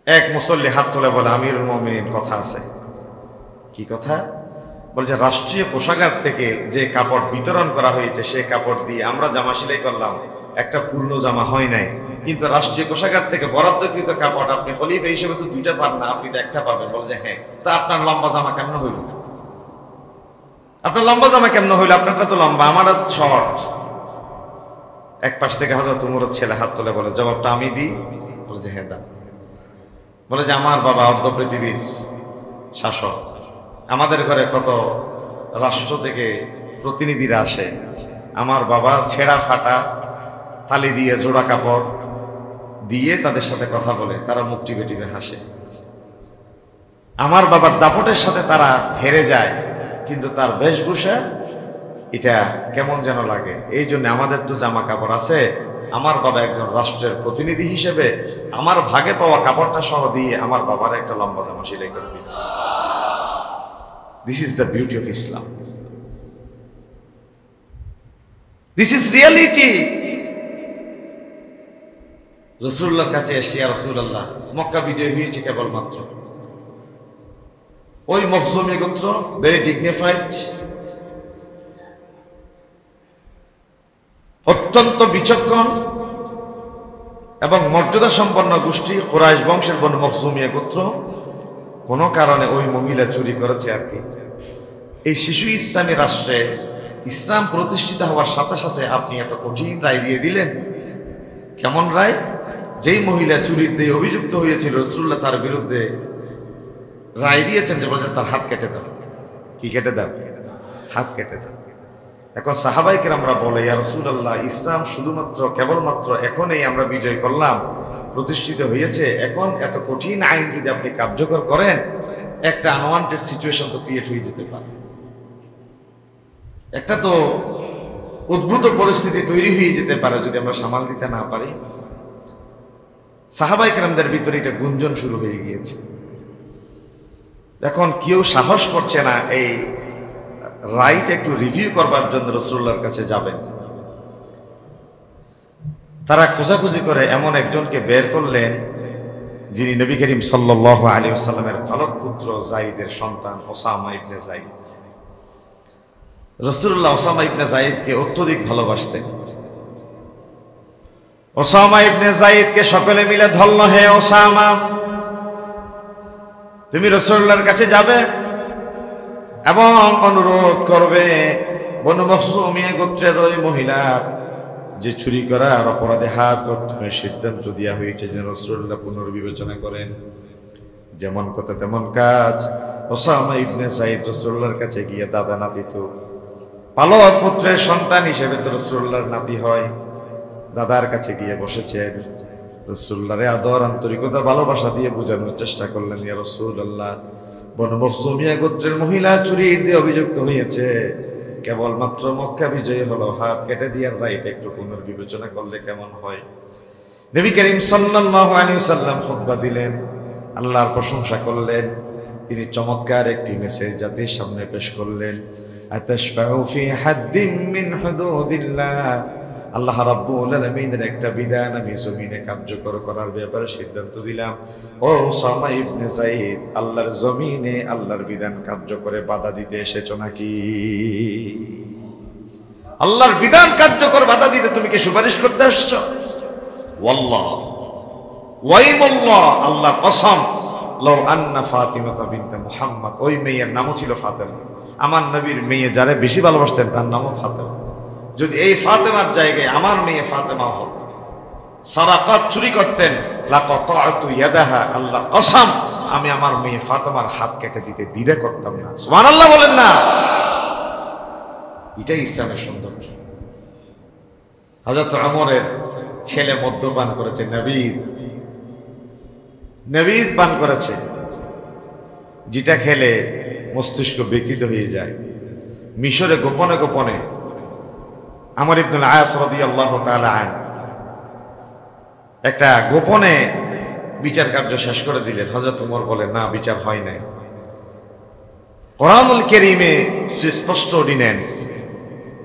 এক মুসল্লি হাত তুলে বলে, আমিরুল মুমিনিন কথা আছে। কি কথা? বলে যে রাষ্ট্রীয় কোষাগার থেকে যে কাপড় বিতরণ করা হয়েছে সেই কাপড় দিয়ে আমরা জামা সেলাই করলাম, একটা পূর্ণ জামা হয় নাই, কিন্তু রাষ্ট্রীয় কোষাগার থেকে বরাদ্দকৃত কাপড় আপনি খলিফা হিসেবে তো দুইটা পান না, আপনি তো একটা পাবেন। বলে যে হ্যাঁ, তা আপনার লম্বা জামা কেমন হইল? আপনার লম্বা জামা কেমন হইল? আপনারটা তো লম্বা, আমার শর্ট। এক পাশ থেকে হযরত ওমরের ছেলে হাত তুলে বলে, জবাবটা আমি দিই? বলে যে হ্যাঁ দাও। বলে যে আমার বাবা অর্ধ পৃথিবীর শাসক, আমাদের ঘরে কত রাষ্ট্র থেকে প্রতিনিধিরা আসে, আমার বাবা ছেঁড়া ফাটা থালি দিয়ে জোড়া কাপড় দিয়ে তাদের সাথে কথা বলে, তারা মুখ টিপে টিপে হাসে। আমার বাবার দাপটের সাথে তারা হেরে যায়, কিন্তু তার বেশভূষা এটা কেমন যেন লাগে। এই জন্য আমাদের তো জামা কাপড় আছে, আমার বাবা একজন রাষ্ট্রের প্রতিনিধি হিসেবে আমার ভাগে পাওয়া কাপড়টা সহ দিয়ে আমার বাবার একটা লম্বা জামা সেলাই করে দিই। This is the beauty of Islam. This is reality. রাসূলুল্লাহর কাছে এসে, ইয়া রাসূলুল্লাহ, মক্কা বিজয় হয়েছে কেবলমাত্র, ওই মখজুমি গোত্র, ভেরি ডিগনিফাইড, অত্যন্ত বিচক্ষণ এবং মর্যাদা সম্পন্ন গোষ্ঠী কুরাইশ বংশের বনু মখজুমিয়া গোত্র, কোনো কারণে ওই মহিলা চুরি করেছে আর কি। এই শিশু ইসলামী রাষ্ট্রে ইসলাম প্রতিষ্ঠিত হওয়ার সাথে সাথে আপনি এত কঠিন রায় দিয়ে দিলেন। কেমন রায়? যেই মহিলা চুরির দিয়ে অভিযুক্ত হয়েছিল, রাসূলুল্লাহ তার বিরুদ্ধে রায় দিয়েছেন যে বলছে তার হাত কেটে দাও। কি কেটে দাও? হাত কেটে দাও। এখন সাহাবায়ে কেরামরা বলে, ইয়া রাসূলুল্লাহ, ইসলাম শুধুমাত্র কেবলমাত্র এখনই আমরা বিজয় করলাম, প্রতিষ্ঠিত হয়েছে, এখন এত কঠিন আইন যদি আপনি কার্যকর করেন, একটা আনওয়ান্টেড সিচুয়েশন তো ক্রিয়েট হয়ে যেতে পারে, একটা তো উদ্ভূত পরিস্থিতি তৈরি হয়ে যেতে পারে যদি আমরা সামাল দিতে না পারি। সাহাবায়ে কেরামদের ভিতরে এটা গুঞ্জন শুরু হয়ে গিয়েছে। এখন কেউ সাহস করছে না এই রাইট একটু রিভিউ করবার জন্য রাসূলুল্লাহর কাছে যাবেন। তারা খোঁজাখুঁজি করে এমন একজনকে বের করলেন যিনি নবী করিম সাল্লাল্লাহু আলাইহি ওয়াসাল্লামের পালক পুত্র যায়েদের সন্তান ওসামা ইবনে যায়েদ। রাসূলুল্লাহ ওসামা ইবনে যায়েদকে অত্যধিক ভালোবাসতেন। ওসামা ইবনে যায়েদকে সকলে মিলে ধরল, হে ওসামা, তুমি রাসূলুল্লাহর কাছে যাবে এবং অনুরোধ করবে বনু মখজুমিয়া গোত্রের ওই মহিলার যে চুরি করার অপরাধে হাত করতে সিদ্ধান্ত দেওয়া হয়েছে যেন রাসূলুল্লাহ পুনর্বিবেচনা করেন। যেমন কথা তেমন কাজ। ওসামা ইবনে যায়েদ রাসূলুল্লাহর কাছে গিয়ে দাদা নাতি তো পালক পুত্রের সন্তান হিসেবে তো রাসূলুল্লাহর নাতি হয়, দাদার কাছে গিয়ে বসেছেন। রাসূলুল্লাহর আদর আন্তরিকতা ভালোবাসা দিয়ে বোঝানোর চেষ্টা করলেন, ইয়া রাসূলুল্লাহ, বনু মখজুমিয়া গোত্রের মহিলা চুরির দিয়ে অভিযুক্ত হয়েছে, কেবলমাত্র মক্কা বিজয়ী হলো, হাত কেটে দিয়ার রাইট একটু পুনর্বিবেচনা করলে কেমন হয়। নবী করিম সাল্লাল্লাহু আলাইহি ওয়াসাল্লাম খুতবা দিলেন, আল্লাহর প্রশংসা করলেন। তিনি চমৎকার একটি মেসেজ জাতির সামনে পেশ করলেন, আতাশফাউ ফি হাদ্দিন মিন হুদুদিল্লাহ, আল্লাহ রাব্বুল আলামিনের একটা বিধান আমি জমিনে কার্যকর করার ব্যাপারে সিদ্ধান্ত দিলাম। ও ওসামা ইবনে যায়েদ, আল্লাহর জমিনে আল্লাহর বিধান কার্যকরে বাধা দিতে এসেছো নাকি? আল্লাহর বিধান কার্যকর বাধা দিতে তুমি কি সুপারিশ করতে আসছো? ওয়াল্লাহ ওয়াইমুল্লাহ, আল্লাহ কসম, লাউ আন্না ফাতিমা বিনতে মুহাম্মদ, ওই মেয়ের নামও ছিল ফাতেমা, আমার নবীর মেয়ে যারা বেশি ভালোবাসতেন তার নামও ফাতেমা, যদি এই ফাতেমার জায়গায় আমার মেয়ে ফাতেমা হতো, সারাকাত চুরি করতেন, লাকাতাতু ইয়াদাহা, আল্লাহ কসম আমি আমার মেয়ে ফাতেমার হাত কেটে দিতে দ্বিধা করতাম না। সুবহানাল্লাহ বলেন না? এটাই ইসলামের সৌন্দর্য। হযরত ওমরের ছেলে মদ্যপান করেছে, নবীদ পান করেছে, যেটা খেলে মস্তিষ্ক বিকৃত হয়ে যায়। মিশরে গোপনে গোপনে আমর ইবনুল আস রাদিয়াল্লাহু তাআলা আনহু একটা গোপনে বিচার কার্য শেষ করে দিলেন। হযরত ওমর বলেন, না, বিচার হয় নাই। কোরআনুল কারীমে সুস্পষ্ট অর্ডিন্যান্স,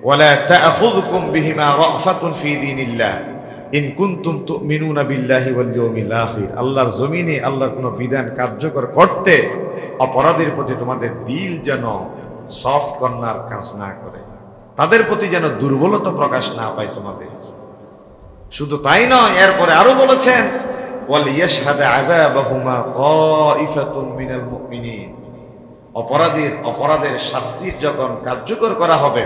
ওয়ালা তা'খুযুকুম বিহিমা রাফাতুন ফি দীনিল্লাহ ইন কুনতুম তু'মিনুনা বিল্লাহি ওয়াল ইয়াউমিল আখির, আল্লাহর জমিনে আল্লাহর কোনো বিধান কার্যকর করতে অপরাধীর প্রতি তোমাদের দিল যেন সফট কর্নার কাজ না করে, তাদের প্রতি যেন দুর্বলতা প্রকাশ না পায় তোমাদের। শুধু তাই নয়, এরপরে আরো বলেছেন, ওয়াল ইয়াশহাদু আযাবাহুমা তাইফাতুম মিনাল মুমিনিন, অপরাধের শাস্তির যখন কার্যকর করা হবে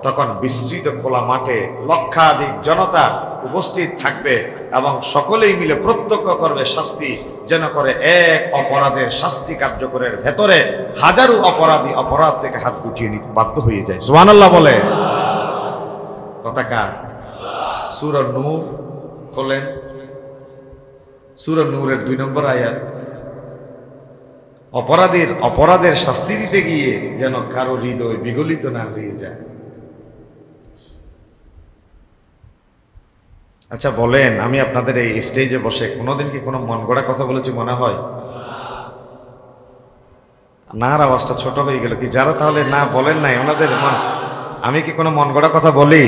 তখন বিস্তৃত খোলা মাঠে লক্ষাধিক জনতা উপস্থিত থাকবে এবং সকলেই মিলে প্রত্যক্ষ করবে শাস্তি, যেন করে এক অপরাধের শাস্তি কার্যকরের ভেতরে হাজারো অপরাধী অপরাধ থেকে হাত গুটিয়ে নিতে বাধ্য হয়ে যায়। সুবহানাল্লাহ বলে। কথা কার? সূরা নূর খোলেন, সূরা নূরের 2 নম্বর আয়াত। অপরাধের শাস্তি দিতে গিয়ে যেন কারো হৃদয় বিগলিত না হয়ে যায়। আচ্ছা বলেন, আমি আপনাদের এই স্টেজে বসে কোনোদিন কি কোনো মন গড়া কথা বলেছি মনে হয়? না, আওয়াজটা ছোট হয়ে গেল কি? যারা তাহলে না বলেন নাই, ওনাদের আমি কি কোনো মন গড়া কথা বলি?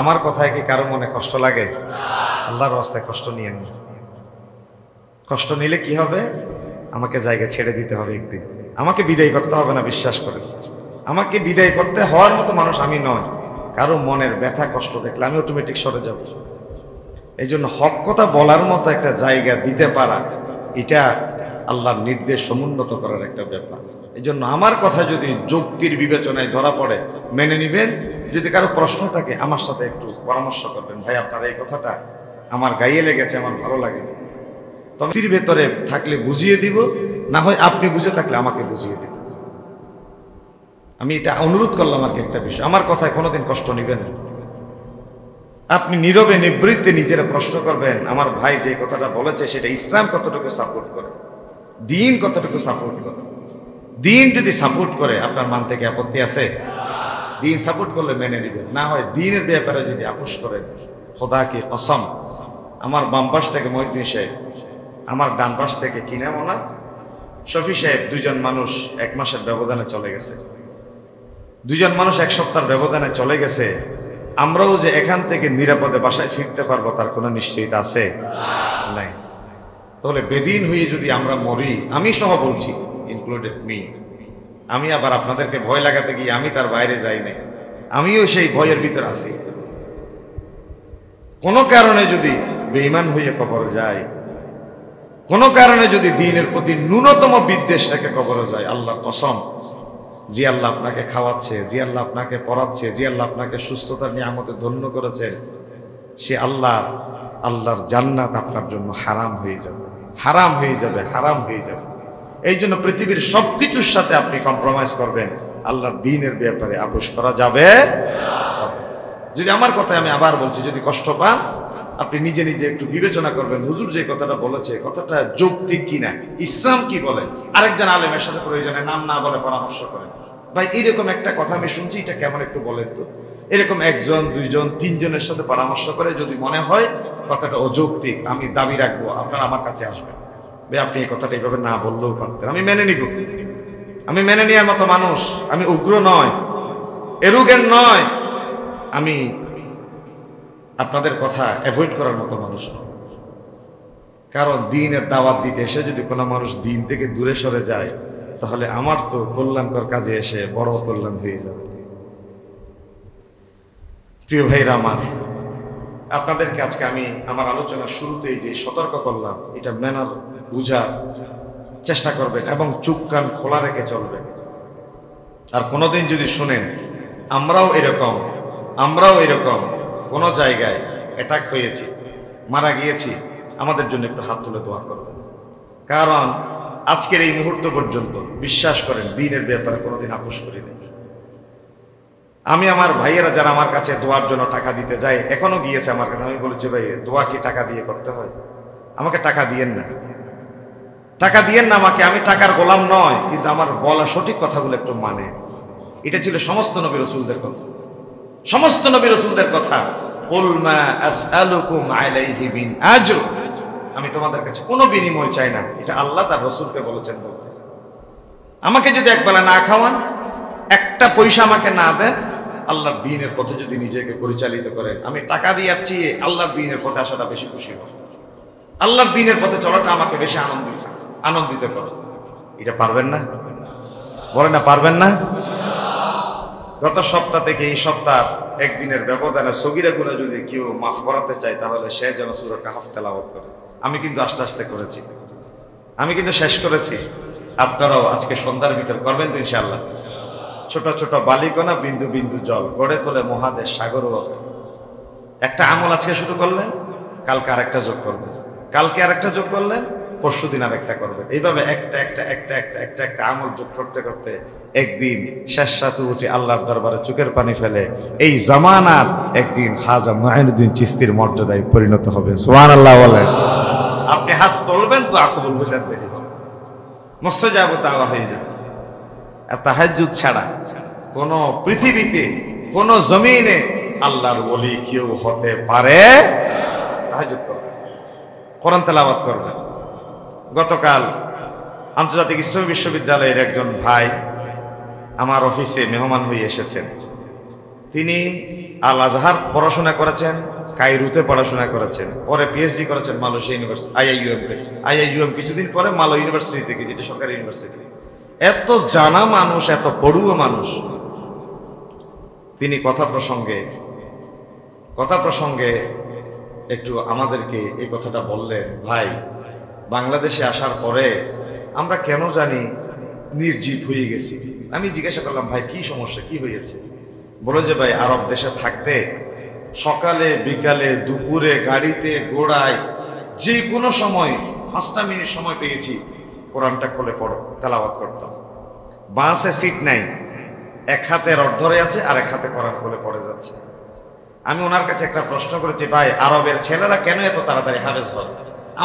আমার কথায় কি কারো মনে কষ্ট লাগে? আল্লাহর রাস্তায় কষ্ট নিয়েন না। কষ্ট নিলে কি হবে? আমাকে জায়গা ছেড়ে দিতে হবে একদিন, আমাকে বিদায় করতে হবে না, বিশ্বাস করে। আমাকে বিদায় করতে হওয়ার মতো মানুষ আমি নয়। কারো মনের ব্যথা কষ্ট দেখলে আমি অটোমেটিক সরে যাব। এই জন্য হক কথা বলার মতো একটা জায়গা দিতে পারা, এটা আল্লাহর নির্দেশ সমুন্নত করার একটা ব্যাপার। এই জন্য আমার কথা যদি যুক্তির বিবেচনায় ধরা পড়ে মেনে নিবেন। যদি কারো প্রশ্ন থাকে আমার সাথে একটু পরামর্শ করবেন, ভাই আপনার এই কথাটা আমার গায়ে লেগেছে, আমার ভালো লাগে। তবে ভেতরে থাকলে বুঝিয়ে দিব, না হয় আপনি বুঝে থাকলে আমাকে বুঝিয়ে দিব। আমি এটা অনুরোধ করলাম আর কি একটা বিষয়, আমার কথায় কোনোদিন কষ্ট নেবেন। আপনি নীরবে নিবৃত্তে নিজেরা প্রশ্ন করবেন, আমার ভাই যে কথাটা বলেছে সেটা ইসলাম কতটুকু সাপোর্ট করে, দিন কতটুকু সাপোর্ট করে। দিন যদি সাপোর্ট করে আপনার মান থেকে আপত্তি আছে? দিন সাপোর্ট করলে মেনে নেবেন, না হয় দিনের ব্যাপারে যদি আপোষ করেন, খোদা কি কসম, আমার বাম পাশ থেকে মহিউদ্দিন সাহেব, আমার ডান পাশ থেকে কিনা মোনা শফি সাহেব, 2 জন মানুষ 1 মাসের ব্যবধানে চলে গেছে। দুজন মানুষ এক সপ্তাহের ব্যবধানে চলে গেছে, আমরাও যে এখান থেকে নিরাপদে বাসায় ফিরতে পারবো তার কোনো নিশ্চয়তা আছে? নাই। তাহলে বেদিন হয়ে যদি আমরা মরি, আমি সহ বলছি, ইনক্লুডেড মি, আমি আবার আপনাদেরকে ভয় লাগাতে গিয়ে আমি তার বাইরে যাই নাই, আমিও সেই ভয়ের ভিতর আছি। কোনো কারণে যদি বেঈমান হয়ে কবরে যায়, কোনো কারণে যদি দ্বীনের প্রতি ন্যূনতম বিদ্বেষ রেখে কবরে যায়, আল্লাহর কসম, যে আল্লাহ আপনাকে খাওয়াচ্ছে, যে আল্লাহ আপনাকে পড়াচ্ছে, যে আল্লাহ আপনাকে সুস্থতার নিয়ামতে ধন্য করেছেন, সে আল্লাহর জান্নাত আপনার জন্য হারাম হয়ে যাবে, হারাম হয়ে যাবে, হারাম হয়ে যাবে। এই জন্য পৃথিবীর সবকিছুর সাথে আপনি কম্প্রোমাইজ করবেন, আল্লাহর দ্বীনের ব্যাপারে আপোষ করা যাবে। যদি আমার কথায়, আমি আবার বলছি, যদি কষ্ট পান আপনি নিজে নিজে একটু বিবেচনা করবেন, হুজুর যে কথাটা বলেছে কথাটা যৌক্তিক কিনা, ইসলাম কি বলে। আরেকজন আলেমের সাথে প্রয়োজনে নাম না বলে পরামর্শ করেন, ভাই এরকম একটা কথা আমি শুনছি, এটা কেমন একটু বলেন তো। এরকম একজন, দুইজন, তিনজনের সাথে পরামর্শ করে যদি মনে হয় কথাটা অযৌক্তিক, আমি দাবি রাখবো আপনারা আমার কাছে আসবেন, ভাই আপনি এই কথাটা এইভাবে না বললেও পারতেন, আমি মেনে নিব। আমি মেনে নেওয়ার মতো মানুষ, আমি উগ্র নয়, এরুগেন নয়, আমি আপনাদের কথা অ্যাভয়েড করার মতো মানুষ নয়। কারণ দ্বীনের দাওয়াত দিতে এসে যদি কোনো মানুষ দ্বীন থেকে দূরে সরে যায়, তাহলে আমার তো কল্যাণকর কাজে এসে বড় কল্যাণ হয়ে যাবে। প্রিয় ভাইরা আমার, আপনাদেরকে আজকে আমি আমার আলোচনার শুরুতেই যে সতর্ক করলাম, এটা মেনার বুঝার চেষ্টা করবেন এবং চুপ কান খোলা রেখে চলবেন। আর কোনোদিন যদি শুনেন আমরাও এরকম কোনো জায়গায় অ্যাটাক হয়েছি, মারা গিয়েছি, আমাদের জন্য একটু হাত তুলে দোয়া করবেন। কারণ আজকের এই মুহূর্ত পর্যন্ত বিশ্বাস করেন দ্বীনের ব্যাপারে কোনোদিন আপোষ করিনি। আমি আমার ভাইয়েরা যারা আমার কাছে দোয়ার জন্য টাকা দিতে যায়, এখনো গিয়েছে আমার কাছে, আমি বলেছি ভাই দোয়া কি টাকা দিয়ে করতে হয়? আমাকে টাকা দিয়েন না, টাকা দিয়েন না আমাকে, আমি টাকার গোলাম নয়, কিন্তু আমার বলা সঠিক কথাগুলো একটু মানে। এটা ছিল সমস্ত নবী রাসূলদের কথা, সমস্ত নবী রাসূলদের কথা। কুল মা আসআলুকুম আলাইহি মিন আজর, আমি তোমাদের কাছে কোনো বিনিময় চাই না, এটা আল্লাহ তার রাসূলকে বলেছেন বলতে। আমাকে যদি একবেলা না খাওয়ান, একটা পয়সা আমাকে না দেন, আল্লাহর দ্বীনের পথে যদি নিজেকে পরিচালিত করেন, আমি টাকা দিয়ে চেয়ে আল্লাহর দ্বীনের পথে আসাটা বেশি খুশি হব, আল্লাহর দ্বীনের পথে চলাটা আমাকে বেশি আনন্দিত করে। এটা পারবেন না? বলেন না পারবেন না? গত সপ্তাহ থেকে এই সপ্তাহ একদিনের ব্যবধানে সগীরা গুনাহ যদি কেউ মাফ করাতে চায়, তাহলে সে যেন সূরা কাহফ তেলাওয়াত করে। আমি কিন্তু আস্তে আস্তে করেছি, আমি কিন্তু শেষ করেছি, আপনারাও আজকে সন্ধ্যার ভিতর করবেন তো ইনশাআল্লাহ। ছোট ছোট বালিকণা, বিন্দু বিন্দু জল গড়ে তোলে মহাদেশ সাগরও। একটা আমল আজকে শুরু করলেন, কালকে আরেকটা যোগ করবেন, কালকে আরেকটা যোগ করলেন, পরশুদিন আরেকটা করবেন। এইভাবে একটা আমল যোগ করতে করতে একদিন শেষ রাতে উঠে আল্লাহর দরবারে চোখের পানি ফেলে এই জামানার একদিন খাজা মুঈনুদ্দিন চিশতির মর্যাদায় পরিণত হবে। সুবহানাল্লাহ বলেন। আপনি হাত তুলবেন তো আকবুল হইতে দেরি হবে, মুস্তাজাব দাওয়া হয়ে যাবে। আর তাহাজ্জুদ ছাড়া কোন পৃথিবীতে কোন জমিনে আল্লাহর ওলি কেউ হতে পারে? তাহাজ্জুদ করবেন, কোরআন তেলাওয়াত করবেন। গতকাল আন্তর্জাতিক ইসলামী বিশ্ববিদ্যালয়ের একজন ভাই আমার অফিসে মেহমান হয়ে এসেছেন। তিনি আল আজহার পড়াশোনা করেছেন, কায়রোতে পড়াশোনা করেছেন, পরে পিএইচডি করেছেন মালয়েশিয়া ইউনিভার্সিটি আইআইইউএম, কিছুদিন পরে মালয় ইউনিভার্সিটি থেকে, যেটা সরকারি ইউনিভার্সিটি। এত জানা মানুষ, এত পড়ুয়া মানুষ। তিনি কথা প্রসঙ্গে একটু আমাদেরকে এই কথাটা বললেন, ভাই বাংলাদেশে আসার পরে আমরা কেন জানি নির্জীব হয়ে গেছি। আমি জিজ্ঞাসা করলাম, ভাই কি সমস্যা, কি হয়েছে? বলে যে ভাই আরব দেশে থাকতে সকালে বিকালে দুপুরে গাড়িতে ঘোড়ায় যে কোনো সময় 5টা মিনিট সময় পেয়েছি কোরআনটা খুলে তেলাওয়াত করতাম। বাসে সিট নাই, এক হাতে রড ধরে আছে আর এক হাতে কোরআন খুলে পড়ে যাচ্ছে। আমি ওনার কাছে একটা প্রশ্ন করেছি, ভাই আরবের ছেলেরা কেন এত তাড়াতাড়ি হাফেজ হয়?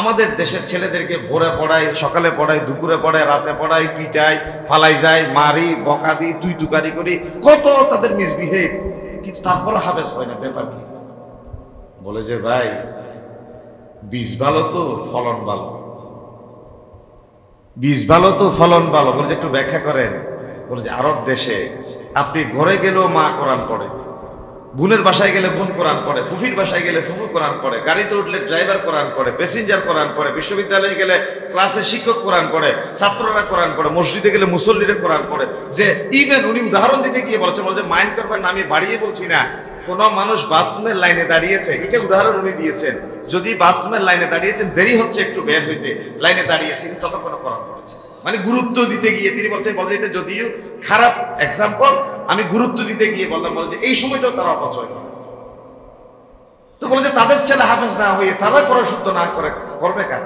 আমাদের দেশের ছেলেদেরকে ভোরে পড়াই, সকালে পড়াই, দুপুরে পড়াই, রাতে পড়াই, পিটাই, পালাই যায়, মারি, বকা দিই, তুই তুকারি করি, কত তাদের মিসবিহেভ, কিন্তু তারপরে হাফেজ হয় না, ব্যাপার কি? বলে যে ভাই বীজ ভালো তো ফলন ভালো, বীজ ভালো তো ফলন ভালো। বলে যে একটু ব্যাখ্যা করেন। বলে যে আরব দেশে আপনি ঘরে গেলেও মা কোরআন পড়ে, বোনের বাসায় গেলে বোন কোরআন পড়ে, ফুফির বাসায় গেলে ফুফু কোরআন পড়ে, গাড়িতে উঠলে ড্রাইভার কোরআন পড়ে, প্যাসেঞ্জার কোরআন পড়ে, বিশ্ববিদ্যালয়ে গেলে ক্লাসে শিক্ষক কোরআন পড়ে, ছাত্ররা কোরআন পড়ে, মসজিদে গেলে মুসল্লিরা কোরআন পড়ে। যে ইভেন উনি উদাহরণ দিতে গিয়ে বলছেন, বলছে মাইন্ড করবেন না, আমি বাড়িয়ে বলছি না, কোন মানুষ বাথরুমের লাইনে দাঁড়িয়েছে, এটা উদাহরণ উনি দিয়েছেন। যদি বাথরুমের লাইনে দাঁড়িয়েছেন, দেরি হচ্ছে একটু বের হইতে, লাইনে দাঁড়িয়েছে, ততক্ষণ কোরআন পড়েছে। মানে গুরুত্ব দিতে গিয়ে তিনি বলছেন এটা যদিও খারাপ এক্সাম্পল, আমি গুরুত্ব দিতে গিয়ে বললাম যে এই সময়টাও তারা অপচয় করে। তো বলে যে তাদের ছেলে হাফেজ না হয়ে তারা কোরআন শুদ্ধ না করে করবে কেন?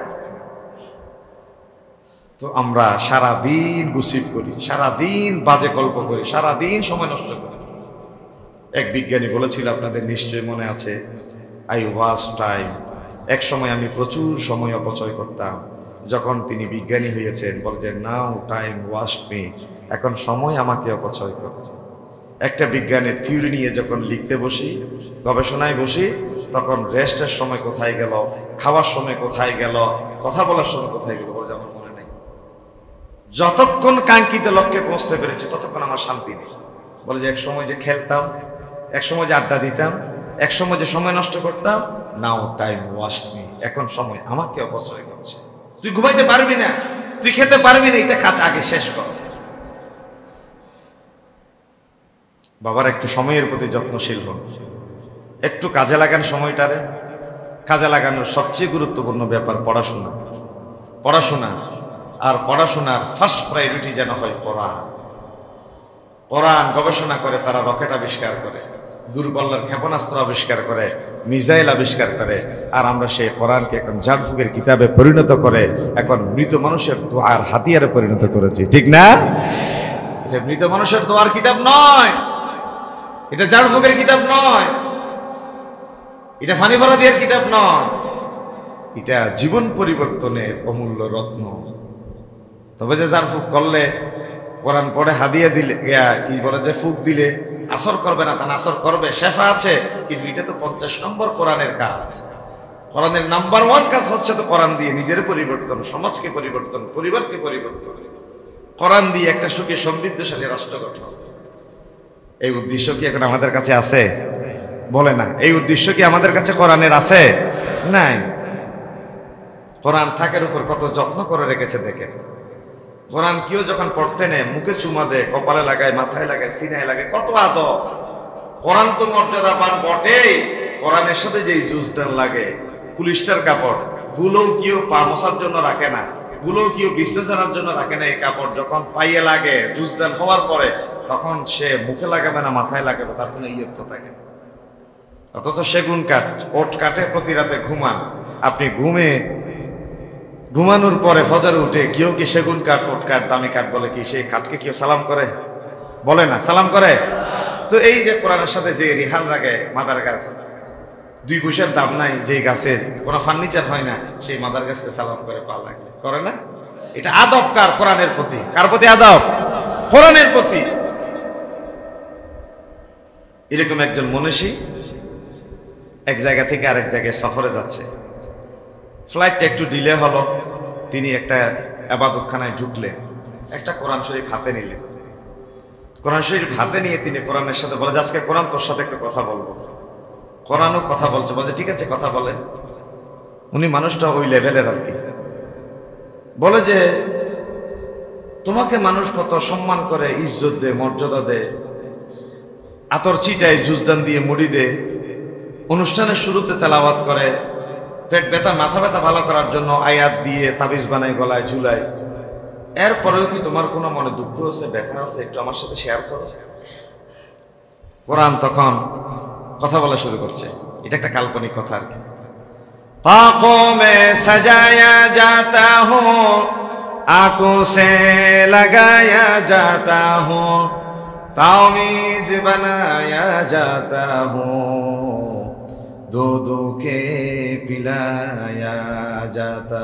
তো আমরা সারাদিন গুসিপ করি, সারাদিন বাজে গল্প করি, সারাদিন সময় নষ্ট করি। এক বিজ্ঞানী বলেছিল, আপনাদের নিশ্চয়ই মনে আছে, আই ওয়াজ টাইম। এক সময় আমি প্রচুর সময় অপচয় করতাম। যখন তিনি বিজ্ঞানী হয়েছেন, বলছেন নাও টাইম ওয়াস্ট মি, এখন সময় আমাকে অপচয় করে। একটা বিজ্ঞানের থিওরি নিয়ে যখন লিখতে বসি, গবেষণায় বসি, তখন রেস্টের সময় কোথায় গেল, খাওয়ার সময় কোথায় গেল, কথা বলার সময় কোথায় গেল, বলে আমার মনে নেই। যতক্ষণ কাঙ্ক্ষিত লক্ষ্যে পৌঁছতে পেরেছি ততক্ষণ আমার শান্তি নেই। বলে যে এক সময় যে খেলতাম, এক সময় যে আড্ডা দিতাম, এক সময় যে সময় নষ্ট করতাম, নাও টাইম ওয়াস্ট মি, এখন সময় আমাকে অপচয় করছে। তুই ঘুমাইতে পারবি না, তুই খেতে পারবি না, এটা কাজ আগে শেষ কর। বাবার একটু সময়ের প্রতি যত্নশীল হন, একটু কাজে লাগান সময়টারে। কাজে লাগানোর সবচেয়ে গুরুত্বপূর্ণ ব্যাপার পড়াশোনা। পড়াশোনা আর পড়াশোনার ফার্স্ট প্রায়োরিটি যেন হয় কোরআন। কোরআন গবেষণা করে তারা রকেট আবিষ্কার করে, দূরপাল্লার ক্ষেপণাস্ত্র আবিষ্কার করে, মিসাইল আবিষ্কার করে, আর আমরা সেই কোরআনকে এখন ঝাড়ফুঁকের কিতাবে পরিণত করে এখন মৃত মানুষের দোয়ার হাতিয়ারে পরিণত করেছি, ঠিক না? এটা মৃত মানুষের দোয়ার কিতাব নয়, এটা ঝাড়ফুঁকের কিতাব নয়, এটা ফানি ফরাদিয়ার কিতাব নয়, এটা জীবন পরিবর্তনের অমূল্য রত্ন। তবে যে ঝাড়ফুঁক করলে, কোরআন পড়ে হাদিয়া দিলে, কি বলে যে ফুক দিলে আসর করবে না, তা আসর করবে, শেফা আছে, কিন্তু এটা তো 50 নম্বর কোরআনের কাজ। কোরআনের নাম্বার 1 কাজ হচ্ছে তো কোরআন দিয়ে নিজের পরিবর্তন, সমাজকে পরিবর্তন, পরিবারকে পরিবর্তন, কোরআন দিয়ে একটা সুখী সমৃদ্ধশালী রাষ্ট্র গঠন। এই উদ্দেশ্য কি এখন আমাদের কাছে আছে? বলে না, এই উদ্দেশ্য কি আমাদের কাছে কোরআনের আছে? নাই। কোরআন থাকের উপর কত যত্ন করে রেখেছে দেখেন। কোরআন কেউ যখন পড়তে নেয়, মুখে চুমা দেয়, কপালে লাগায়, মাথায় লাগায়, সিনায় লাগায়, কত আদব। কোরআন তো মর্যাদাবান বটেই, কোরআনের সাথে যেই জুজদান লাগে, পুলিশটার কাপড়, গুলো কেউ পা মশার জন্য রাখে না, গুলো কেউ বিছনা জানার জন্য রাখে না। এই কাপড় যখন পাইয়ে লাগে, জুজদান হওয়ার পরে, তখন সে মুখে লাগাবে না, মাথায় লাগাবে, তার কোনো ইয়ত্ত থাকে। অথচ সেগুন কাঠ, ওট কাঠে প্রতি রাতে ঘুমান। আপনি ঘুমানোর পরে ফজরে উঠে কেউ কি সেগুন কাঠ, ওট কাঠ, দামি কাঠ বলে কি সেই কাঠকে কেউ সালাম করে? বলে না, সালাম করে। তো এই যে কোরআনের সাথে যে রিহান লাগে, মাদার গাছ, 2 পয়সার দাম নাই, যে গাছের কোনো ফার্নিচার হয় না, সেই মাদার গাছকে সালাম করে, পা লাগলে করে না? এটা আদব কার? কোরআনের প্রতি। কার প্রতি আদব? কোরআনের প্রতি। এরকম একজন মনীষী এক জায়গা থেকে আরেক জায়গায় সফরে যাচ্ছে, ফ্লাইটটা একটু ডিলে হলো, তিনি একটা ইবাদতখানায় ঢুকলেন, একটা কোরআন শরীফ হাতে নিলেন। কোরআন শরীফ হাতে নিয়ে তিনি কোরআনের সাথে বলে, আজকে কোরআন তোর সাথে একটু কথা বলবো। কোরআনও কথা বলছে, বলছে ঠিক আছে কথা বলেন। উনি মানুষটা ওই লেভেলের আর কি। বলে যে তোমাকে মানুষ কত সম্মান করে, ইজ্জত দে, মর্যাদা দে, আতর ছিটায়, জুজদান দিয়ে মুড়ি দে, অনুষ্ঠানের শুরুতে তেলাওয়াত করে, পেট ব্যথা, মাথা ব্যথা ভালো করার জন্য আয়াত দিয়ে তাবিজ বানায়, গলায় ঝুলায়। এরপরেও কি তোমার কোনো মনে দুঃখ আছে, ব্যথা আছে? একটু আমার সাথে শেয়ার করো। কোরআন তখন কথা বলা শুরু করছে। এটা একটা কাল্পনিক কথা আর কি। পাখোं में सजाया जाता हूँ, आंखों से लगाया जाता हूँ, तावीज़ बनाया जाता हूँ, दूध के पिलाया जाता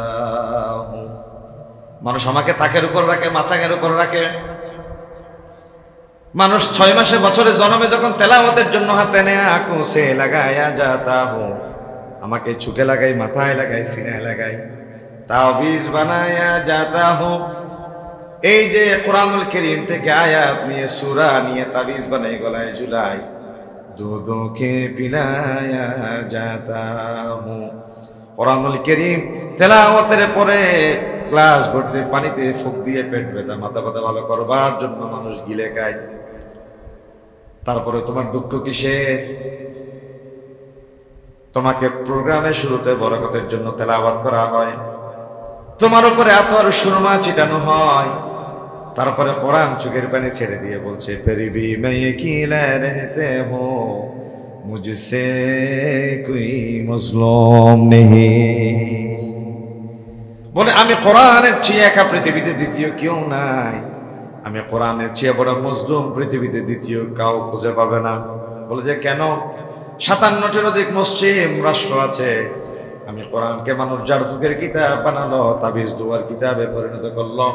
हूँ। মানুষ আমাকে তাকের উপর রাখে, মাচাঙের উপর রাখে। মানুষ 6 মাসে বছরে জন্মে যখন তেলাওয়াতের জন্য হাতে নেয়, আঁকো সে লাগায়া যাতা হো, আমাকে চুকে লাগাই, মাথায় লাগাই, সিনায় লাগাই, তাবিজ বানায়া যাতা হো। এই যে কোরআনুল কারীম থেকে আয়াত নিয়ে সূরা নিয়ে তাবিজ বানাই গলায় ঝুলাই, दूधों के पिलाया जाता हूँ। কোরআনুল কারীম তেলাওয়াতের পরে গ্লাস ভর্তি পানিতে ফুঁক দিয়ে পেট ব্যথা মাথা ব্যথা ভালো করবার জন্য মানুষ গিলে খায়। তারপরে তোমার দুঃখ কিসের? তোমাকে প্রোগ্রামের শুরুতে বরকতের জন্য তেলাওয়াত করা হয়, তোমার উপরে আতর সুরমা ছিটানো হয়, তারপরে কোরআন চোখের পানি ছেড়ে দিয়ে বলছে ফির ভি मैं अकेला रहते हो मुझसे कोई मजलूम नहीं। বলে আমি কোরআনের চেয়ে একা পৃথিবীতে দ্বিতীয় কেউ নাই, আমি কোরআনের চেয়ে বড় মজলুম পৃথিবীতে দ্বিতীয় কাউ খুঁজে পাবে না। বলে যে কেন? 57টির অধিক মুসলিম রাষ্ট্র আছে, আমি কোরআনকে মানুষ জারফুকের কিতাব বানালো, তাবিজ দুয়ার কিতাবে পরিণত করলো,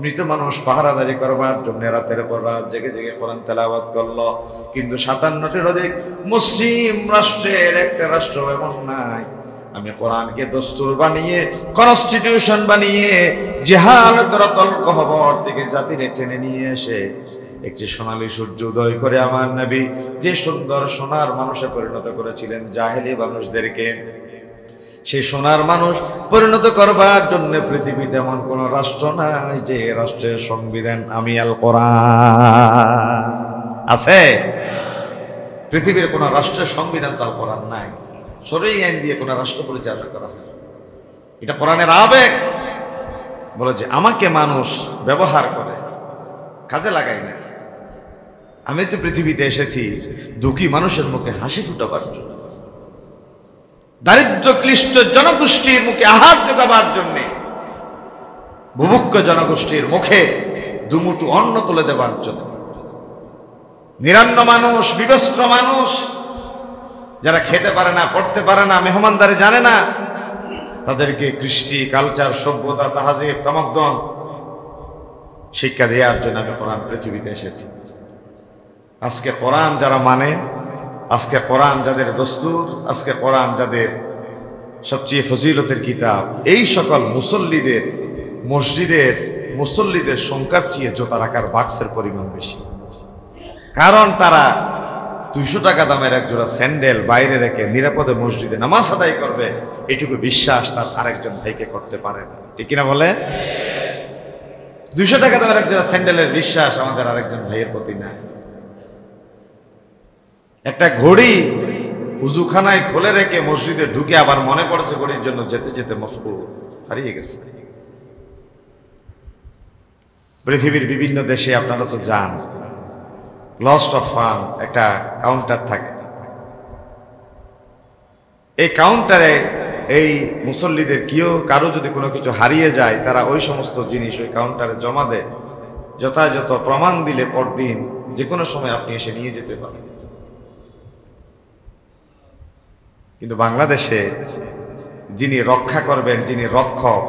মৃত মানুষ পাহারাদারি করবার জন্য রাতের পর রাত জেগে জেগে কোরআন তেলাওয়াত করলো। কিন্তু 57টির অধিক মুসলিম রাষ্ট্রের একটা রাষ্ট্র এমন নাই আমি কোরআনকে দস্তুর বানিয়ে কনস্টিটিউশন বানিয়ে জিহালতের অতল গহ্বর থেকে জাতিরে টেনে নিয়ে এসে একটি সোনালী সূর্য উদয় করে আমার নবী যে সুন্দর সোনার মানুষে পরিণত করেছিলেন জাহেলি মানুষদেরকে, সেই সোনার মানুষ পরিণত করবার জন্য পৃথিবীতে এমন কোন রাষ্ট্র নাই যে রাষ্ট্রের সংবিধান আমি আল কোরআন আছে। পৃথিবীর কোন রাষ্ট্রের সংবিধান তার কোরআন নাই। শরঈ আইন দিয়ে কোন রাষ্ট্র পরিচালনা করা হয়, এটা কোরআনের আবেগ। বলে যে আমাকে মানুষ ব্যবহার করে, কাজে লাগাই না। আমি তো পৃথিবীতে এসেছি দুঃখী মানুষের মুখে হাসি ফুটাবার জন্য, দারিদ্র ক্লিষ্ট জনগোষ্ঠীর মুখে আহার যোগাবার জন্য, বুভুক্ষ জনগোষ্ঠীর মুখে দুমুঠু অন্ন তুলে দেবার জন্য। নিরান্ন মানুষ, বিবস্ত্র মানুষ, যারা খেতে পারে না, পড়তে পারে না, মেহমানদারি জানে না, তাদেরকে কৃষ্টি, কালচার, সভ্যতা, তাহাজিব, তামাদ্দুন শিক্ষা দেওয়ার জন্য আমি কোরআন পৃথিবীতে এসেছি। আজকে কোরআন যারা মানে, আজকে কোরআন যাদের দস্তুর, আজকে কোরআন যাদের সবচেয়ে ফজিলতের কিতাব, এই সকল মুসল্লিদের মসজিদের মুসল্লিদের সংখ্যার চেয়ে জোতা রাখার বাক্সের পরিমাণ বেশি। কারণ তারা 200 টাকা দামের এক জোড়া স্যান্ডেল বাইরে রেখে নিরাপদে মসজিদে নামাজ আদায় করবে, এটুকু বিশ্বাস তার আরেকজন ভাইকে করতে পারে না। ঠিক কিনা বলে? 200 টাকা দামের এক জোড়া স্যান্ডেলের বিশ্বাস আমাদের আরেকজন ভাইয়ের প্রতি নাই। একটা ঘড়ি উজুখানায় খুলে রেখে মসজিদে ঢুকে আবার মনে পড়েছে ঘড়ির জন্য, যেতে যেতে মফকুর হারিয়ে গেছে। পৃথিবীর বিভিন্ন দেশে আপনারা তো যান, লস্ট অফ ফান্ড একটা কাউন্টার থাকে। এই কাউন্টারে এই মুসল্লিদের কারো যদি কোনো কিছু হারিয়ে যায়, তারা ওই সমস্ত জিনিস ওই কাউন্টারে জমা দেয়। যথাযথ প্রমাণ দিলে পরদিন যে কোনো সময় আপনি এসে নিয়ে যেতে পারেন। কিন্তু বাংলাদেশে যিনি রক্ষা করবেন, যিনি রক্ষক,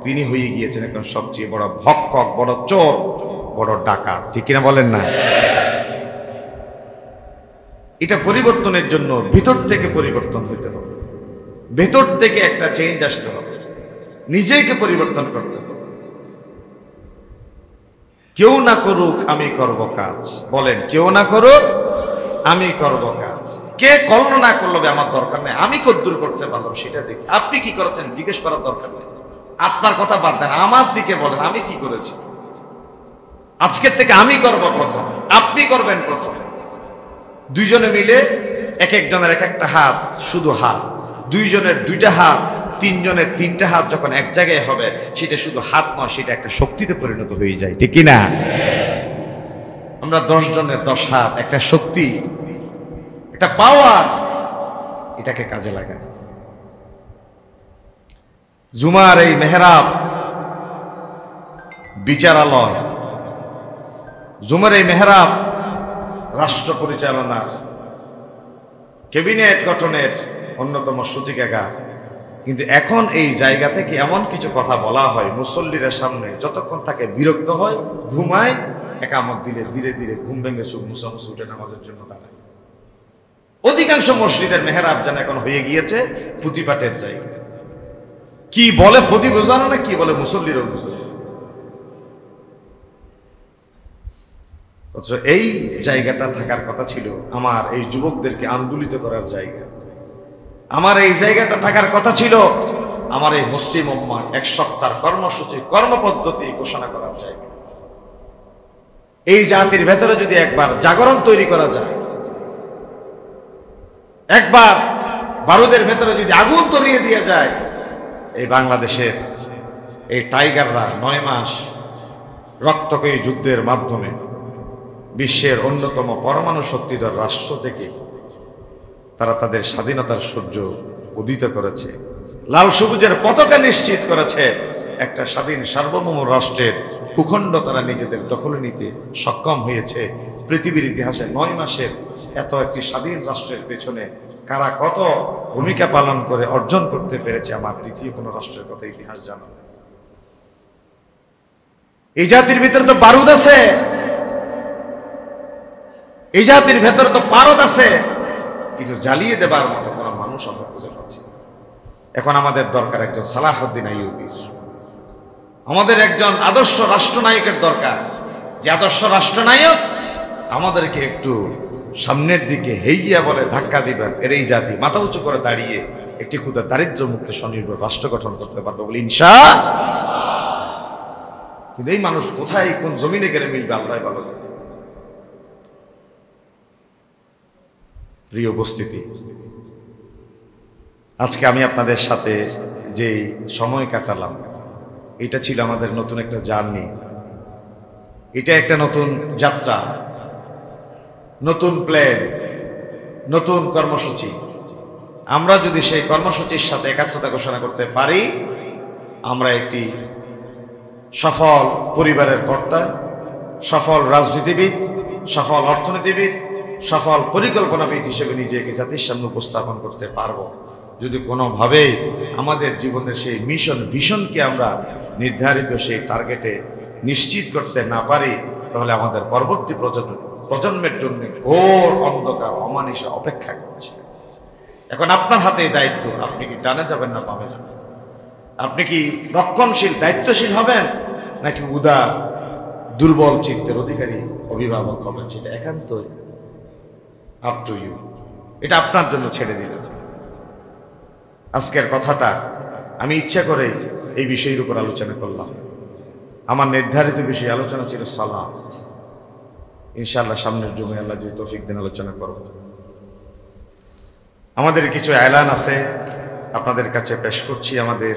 তিনি হয়ে গিয়েছেন এখন সবচেয়ে বড় ভক্ষক, বড় চোর, বড় ডাকাত। ঠিক কিনা বলেন না? এটা পরিবর্তনের জন্য ভিতর থেকে পরিবর্তন হইতে হবে, ভেতর থেকে একটা চেঞ্জ আসতে হবে, নিজেকে পরিবর্তন করতে হবে। কেউ না করুক আমি করব কাজ। বলেন, কেউ না করুক আমি করব কাজ। কে করলো না করলো আমার দরকার নেই, আমি কদ্দূর করতে পারলাম সেটা দেখি। আপনি কি করেছেন জিজ্ঞেস করার দরকার নেই। আপনার কথা বাদ দেন, আমার দিকে বলেন আমি কি করেছি। আজকের থেকে আমি করব প্রথম, আপনি করবেন প্রথম। দুইজনে মিলে এক একজনের এক একটা হাত, শুধু হাত, দুইজনের দুইটা হাত, তিনজনের তিনটা হাত যখন এক জায়গায় হবে, সেটা শুধু হাত নয়, সেটা একটা শক্তিতে পরিণত হয়ে যায়। ঠিক কিনা? আমরা 10 জনের 10 হাত, একটা শক্তি, একটা পাওয়ার, এটাকে কাজে লাগায়। জুমার এই মেহরাব বিচারালয়, জুমার এই মেহরাব রাষ্ট্র পরিচালনার, ক্যাবিনেট গঠনের অন্যতম সূতিকাগার। কিন্তু এখন এই জায়গা থেকে এমন কিছু কথা বলা হয় মুসল্লিরা সামনে, যতক্ষণ তাকে বিরক্ত হয়, ঘুমায়, একামত দিলে ধীরে ধীরে ঘুম ভেঙে চোখ মুছামুছি উঠে নামাজের জন্য দাঁড়ায়। অধিকাংশ মসজিদের মেহরাব যেন এখন হয়ে গিয়েছে পুঁতিপাটের জায়গা। কি বলে খতিব বোঝানো না, কি বলে মুসল্লিরও বুঝে। অথচ এই জায়গাটা থাকার কথা ছিল আমার এই যুবকদেরকে আন্দোলিত করার জায়গা। আমার এই জায়গাটা থাকার কথা ছিল আমার এই মুসলিম উম্মাহ এক সপ্তাহ কর্মসূচি কর্মপদ্ধতি ঘোষণা করার জায়গা। এই জাতির ভেতরে যদি একবার জাগরণ তৈরি করা যায়, একবার বারুদের ভেতরে যদি আগুন ধরিয়ে দিয়ে যায়, এই বাংলাদেশের এই টাইগাররা 9 মাস রক্তক্ষয়ী যুদ্ধের মাধ্যমে বিশ্বের অন্যতম পরমাণু শক্তিধর রাষ্ট্র থেকে তারা তাদের স্বাধীনতার সূর্য উদিত করেছে, লাল সবুজের পতাকা নিশ্চিত করেছে। একটা স্বাধীন সার্বভৌম রাষ্ট্রের ভূখণ্ড তারা নিজেদের দখলে নিতে সক্ষম হয়েছে। পৃথিবীর ইতিহাসে 9 মাসের এত একটি স্বাধীন রাষ্ট্রের পেছনে কারা কত ভূমিকা পালন করে অর্জন করতে পেরেছে, আমার দ্বিতীয় কোনো রাষ্ট্রের কথা ইতিহাস জানা। এই জাতির ভিতরে তো বারুদ আছে, এই জাতির ভেতরে তো পারদ আছে, কিন্তু জ্বালিয়ে দেবার মতো কোনো মানুষ আমরা খুঁজে পাচ্ছি। এখন আমাদের দরকার একজন সালাহউদ্দিন আইয়ুবীর, আমাদের একজন আদর্শ রাষ্ট্রনায়কের দরকার, যে আদর্শ রাষ্ট্রনায়ক আমাদেরকে একটু সামনের দিকে হেইয়া বলে ধাক্কা দিবেন, এর এই জাতি মাথা উঁচু করে দাঁড়িয়ে একটি ক্ষুদা দারিদ্র মুক্ত স্বনির্ভর রাষ্ট্র গঠন করতে পারবে বলে ইনশাআল্লাহ। কিন্তু এই মানুষ কোথায় কোন জমিনে গেলে মিলবে আল্লাহ ভালো জানে। প্রিয় উপস্থিতি, আজকে আমি আপনাদের সাথে যে সময় কাটালাম, এটা ছিল আমাদের নতুন একটা জার্নি, এটা একটা নতুন যাত্রা, নতুন প্ল্যান, নতুন কর্মসূচি। আমরা যদি সেই কর্মসূচির সাথে একাত্মতা ঘোষণা করতে পারি, আমরা একটি সফল পরিবারের কর্তা, সফল রাজনীতিবিদ, সফল অর্থনীতিবিদ, সফল পরিকল্পনাবিদ হিসেবে নিজেকে জাতির সামনে উপস্থাপন করতে পারবো। যদি কোনোভাবেই আমাদের জীবনের সেই মিশন ভিশনকে আমরা নির্ধারিত সেই টার্গেটে নিশ্চিত করতে না পারি, তাহলে আমাদের পরবর্তী প্রজন্মের জন্য ঘোর অন্ধকার অমানিসা অপেক্ষা করছে। এখন আপনার হাতে দায়িত্ব, আপনি কি ডানে যাবেন না বামে যাবেন? আপনি কি রক্ষণশীল দায়িত্বশীল হবেন, নাকি উদার দুর্বল চিত্তের অধিকারী অভিভাবক হবেন? সেটা একান্ত আপ টু ইউ, এটা আপনার জন্য ছেড়ে দিল। আজকের কথাটা আমি ইচ্ছা করে এই বিষয়ের উপর আলোচনা করলাম। আমার নির্ধারিত বিষয় আলোচনা ছিল সালাত। ইনশাআল্লাহ সামনের জুমে আল্লাহ যদি তৌফিক দেন আলোচনা করব। আমাদের কিছু এলান আছে, আপনাদের কাছে পেশ করছি। আমাদের